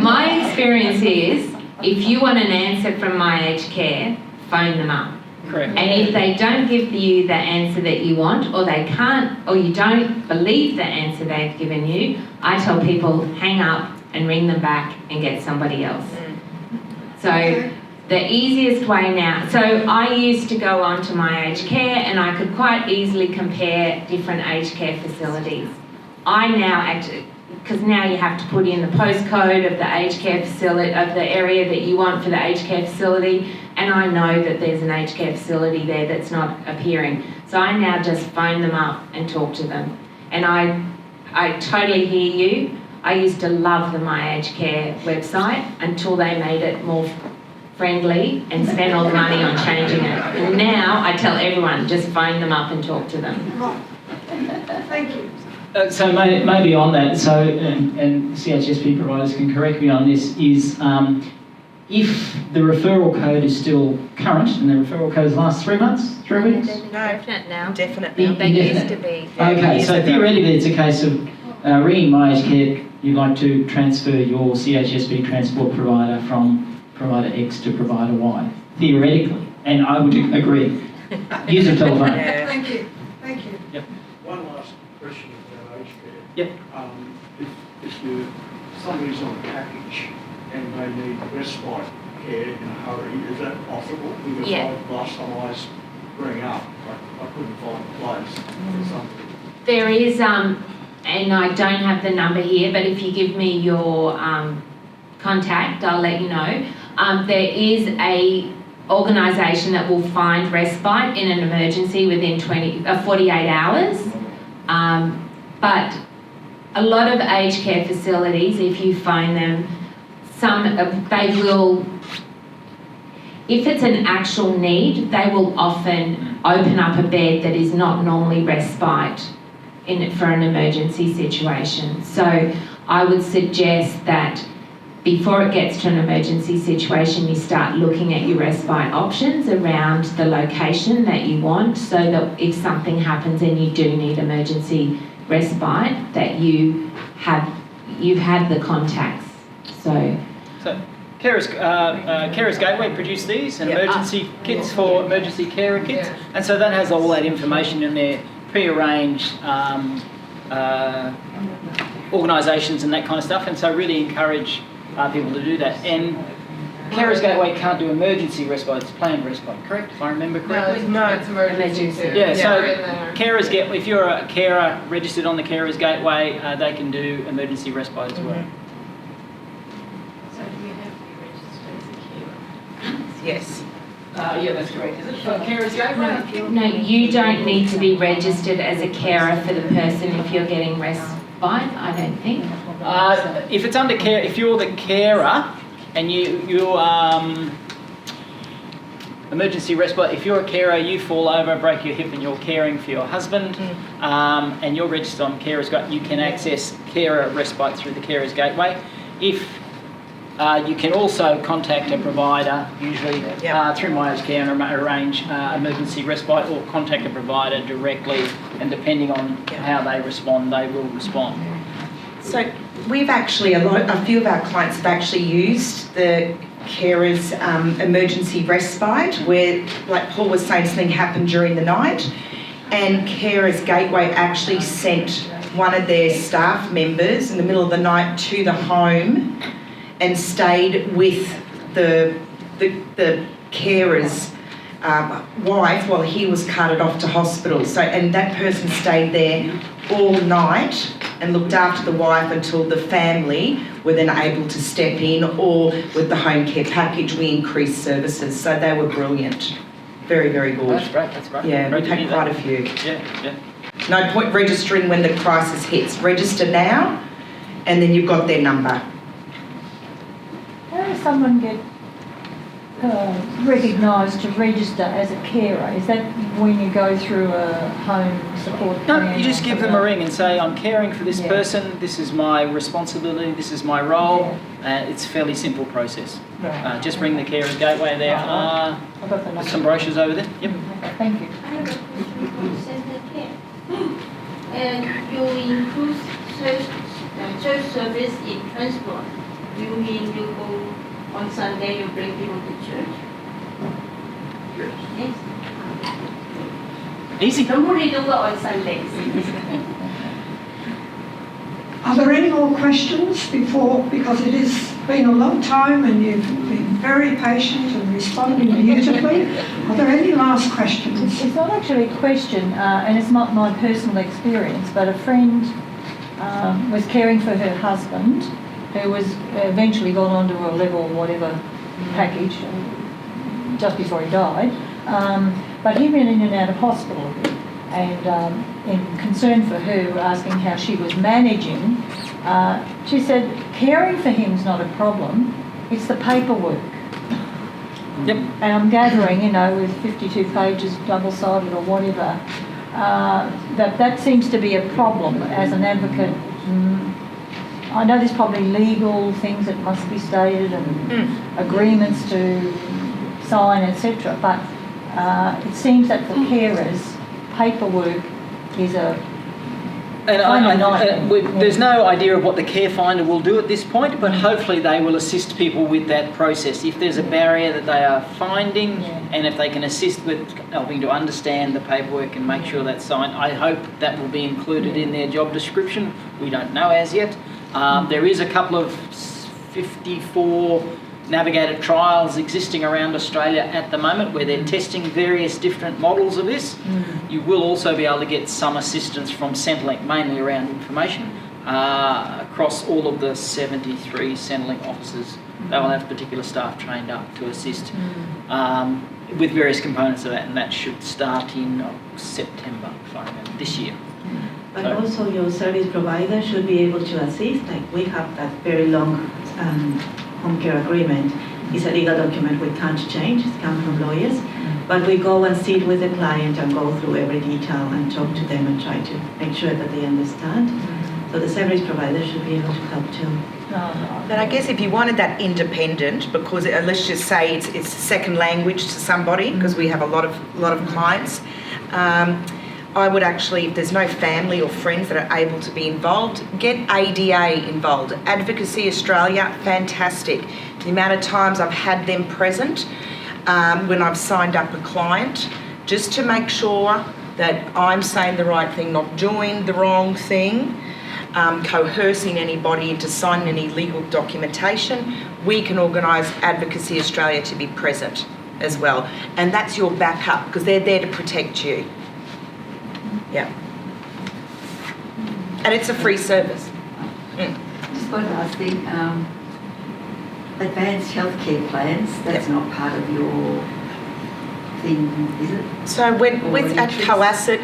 My experience is, if you want an answer from my aged care, phone them up. Correct. And if they don't give you the answer that you want, or they can't, or you don't believe the answer they've given you, I tell people, hang up and ring them back and get somebody else. So the easiest way now, so I used to go on to my aged care and I could quite easily compare different aged care facilities. I now because now you have to put in the postcode of the aged care facility, of the area that you want for the aged care facility, and I know that there's an aged care facility there that's not appearing. So I now just phone them up and talk to them. And I totally hear you. I used to love the My Aged Care website until they made it more friendly and spend all the money on changing it. And now I tell everyone, just phone them up and talk to them. Right. Thank you. So maybe on that, so and CHSP providers can correct me on this, is if the referral code is still current, and the referral code lasts 3 months, 3 weeks? No, Definite now. definitely. They used to be. Okay, so theoretically it's a case of ringing My Aged Care, you'd like to transfer your CHSP transport provider from provider X to provider Y, theoretically, and I would agree. Use a telephone. Yeah. Thank you. Thank you. Yep. One last question about aged care. Yep. If somebody's on a package and they need respite care in a hurry, is that possible? Because last time I was bringing up, I couldn't find a place for something. There is, and I don't have the number here, but if you give me your contact, I'll let you know. There is a organisation that will find respite in an emergency within 48 hours. But a lot of aged care facilities, if you phone them, they will, if it's an actual need, they will often open up a bed that is not normally respite for an emergency situation. So I would suggest that before it gets to an emergency situation, you start looking at your respite options around the location that you want, so that if something happens and you do need emergency respite, that you've had the contacts. So Carers Gateway produced these, and emergency kits for emergency carer kits, and so that has all that information in there, pre-arranged organisations and that kind of stuff, and so really encourage people to do that. And Carers Gateway can't do emergency respite, it's planned respite, correct? If I remember correctly? No, it's emergency. Yeah, so carers get, if you're a carer registered on the Carers Gateway, they can do emergency respite as well. So do you have to be registered as a carer? Yes. Yeah, that's correct. Is it for Carers Gateway? no, you don't need to be registered as a carer for the person if you're getting respite, I don't think. If it's under care, if you're the carer and you emergency respite, if you're a carer, you fall over, break your hip and you're caring for your husband, and you're registered on Carers Gateway, you can access carer respite through the Carers Gateway. If you can also contact a provider, usually through My Aged Care, and arrange emergency respite, or contact a provider directly, and depending on how they respond, they will respond. So we've actually, a few of our clients have actually used the carers emergency respite, where, like Paul was saying, something happened during the night, and Carers Gateway actually sent one of their staff members in the middle of the night to the home and stayed with the carer's wife while he was carted off to hospital. So, and that person stayed there all night and looked after the wife until the family were then able to step in, or with the home care package we increased services. So they were brilliant. Very, very good. That's great, that's great. Yeah, Great we've to had hear quite that. a few. Yeah. No point registering when the crisis hits. Register now, and then you've got their number. How does someone get recognised to register as a carer? Is that when you go through a home support plan? No, you just give them a ring and say, I'm caring for this person, this is my responsibility, this is my role. It's a fairly simple process. Right. Just ring the Carers Gateway there. I've got the number. Some brochures over there. Yep. Okay, thank you. I have a question on Centacare. And you include church service in transport. Do you mean you go on Sunday, you bring people to church? Yes. Easy. Normally do go on Sundays. Are there any more questions before, because it has been a long time and you've been very patient and responding beautifully. Are there any last questions? It's not actually a question, and it's not my personal experience, but a friend was caring for her husband, who was eventually got onto a level whatever package just before he died. But he'd been in and out of hospital a bit, and in concern for her, asking how she was managing, she said caring for him's not a problem, it's the paperwork. Yep. And I'm gathering, with 52 pages double-sided or whatever, that seems to be a problem as an advocate. I know there's probably legal things that must be stated and agreements to sign, etc. But it seems that for carers, paperwork is a there's no idea of what the care finder will do at this point, but hopefully they will assist people with that process. If there's a barrier that they are finding, and if they can assist with helping to understand the paperwork and make sure that's signed, I hope that will be included in their job description. We don't know as yet. There is a couple of 54 navigated trials existing around Australia at the moment where they're testing various different models of this. You will also be able to get some assistance from Centrelink, mainly around information, across all of the 73 Centrelink offices. They will have particular staff trained up to assist with various components of that, and that should start in September, if I remember, this year. But also your service provider should be able to assist. Like we have that very long home care agreement. It's a legal document we can't change. It's come from lawyers. But we go and sit with the client and go through every detail and talk to them and try to make sure that they understand. So the service provider should be able to help too. But I guess if you wanted that independent, because let's just say it's a second language to somebody, because we have a lot of clients, I would actually, if there's no family or friends that are able to be involved, get ADA involved. Advocacy Australia, fantastic. The amount of times I've had them present when I've signed up a client, just to make sure that I'm saying the right thing, not doing the wrong thing, coercing anybody into signing any legal documentation. We can organise Advocacy Australia to be present as well. And that's your backup, because they're there to protect you. Yeah. And it's a free service. Just one last thing. Advanced healthcare plans, that's not part of your thing, is it? So with at Co.As.It,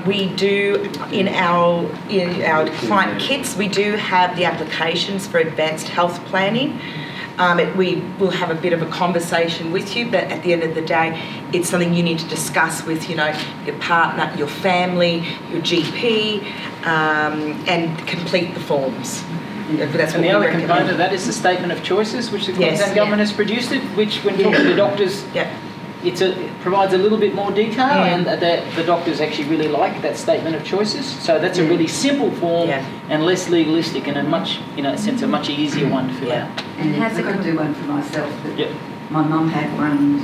we do in our client kits, we do have the applications for advanced health planning. We will have a bit of a conversation with you, but at the end of the day, it's something you need to discuss with, your partner, your family, your GP, and complete the forms. That's and the other component of that is the statement of choices, which the Queensland government has produced, which when talking to doctors, it provides a little bit more detail, and the doctors actually really like that statement of choices. So that's a really simple form and less legalistic, and a much, in a sense, a much easier one to fill out. And I've got to do one for myself, but my mum had one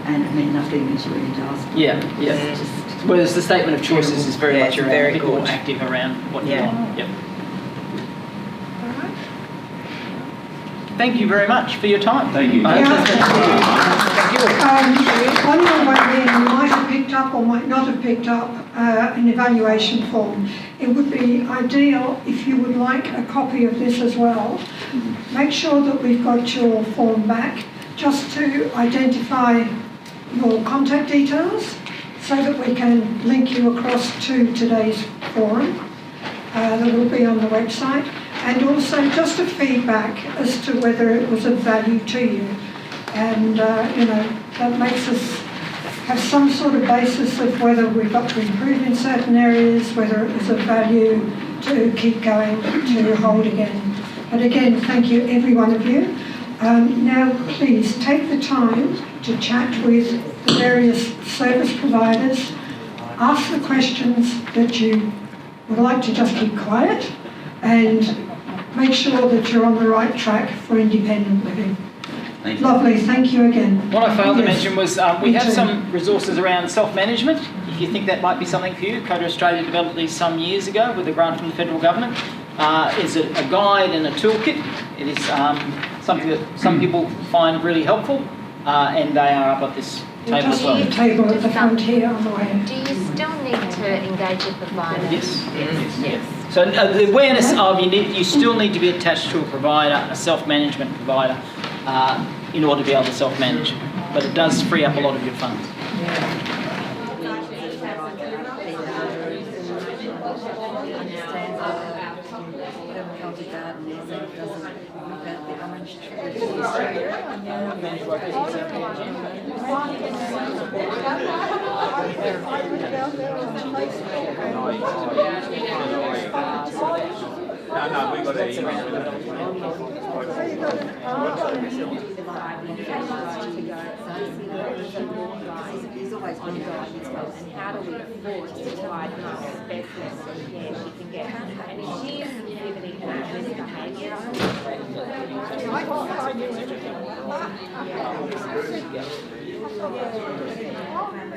and it meant nothing when she went into hospital. Whereas the statement of choices is very much around, a bit more active around what you want. Thank you very much for your time. Thank you. On your way in, you might have picked up or might not have picked up an evaluation form. It would be ideal if you would like a copy of this as well. Make sure that we've got your form back, just to identify your contact details so that we can link you across to today's forum that will be on the website. And also just a feedback as to whether it was of value to you. And, that makes us have some sort of basis of whether we've got to improve in certain areas, whether it was of value to keep going, to hold again. But again, thank you, every one of you. Now, please take the time to chat with the various service providers, ask the questions that you would like to just keep quiet, and make sure that you're on the right track for independent living. Thank you. Lovely, thank you again. What I failed to mention was we have some resources around self-management. If you think that might be something for you, COTA Australia developed these some years ago with a grant from the federal government. Is a guide and a toolkit. It is something that some people find really helpful, and they are up at this table as well. Table at the front here on the way. Do you still need to engage a provider? Yes. So the awareness of you still need to be attached to a provider, a self-management provider, in order to be able to self-manage. But it does free up a lot of your funds. No, we got an email. He's always been guidance, and how do we afford to provide her the best necessary care she can get? And if she is exhibiting this behaviour, what I know is just walk into the new apartment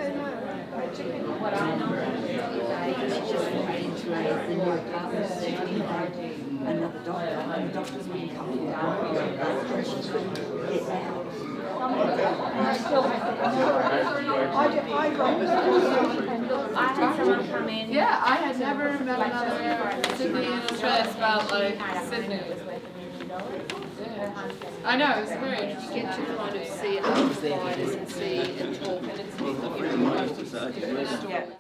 another doctor, and the doctors wouldn't come to the apartment, and she couldn't get I had someone come in. Yeah, I had never met another Sydney stress about like Sydney. I know, it's very interesting. You get to kind of see it on the providers and see and talk, and it's good if you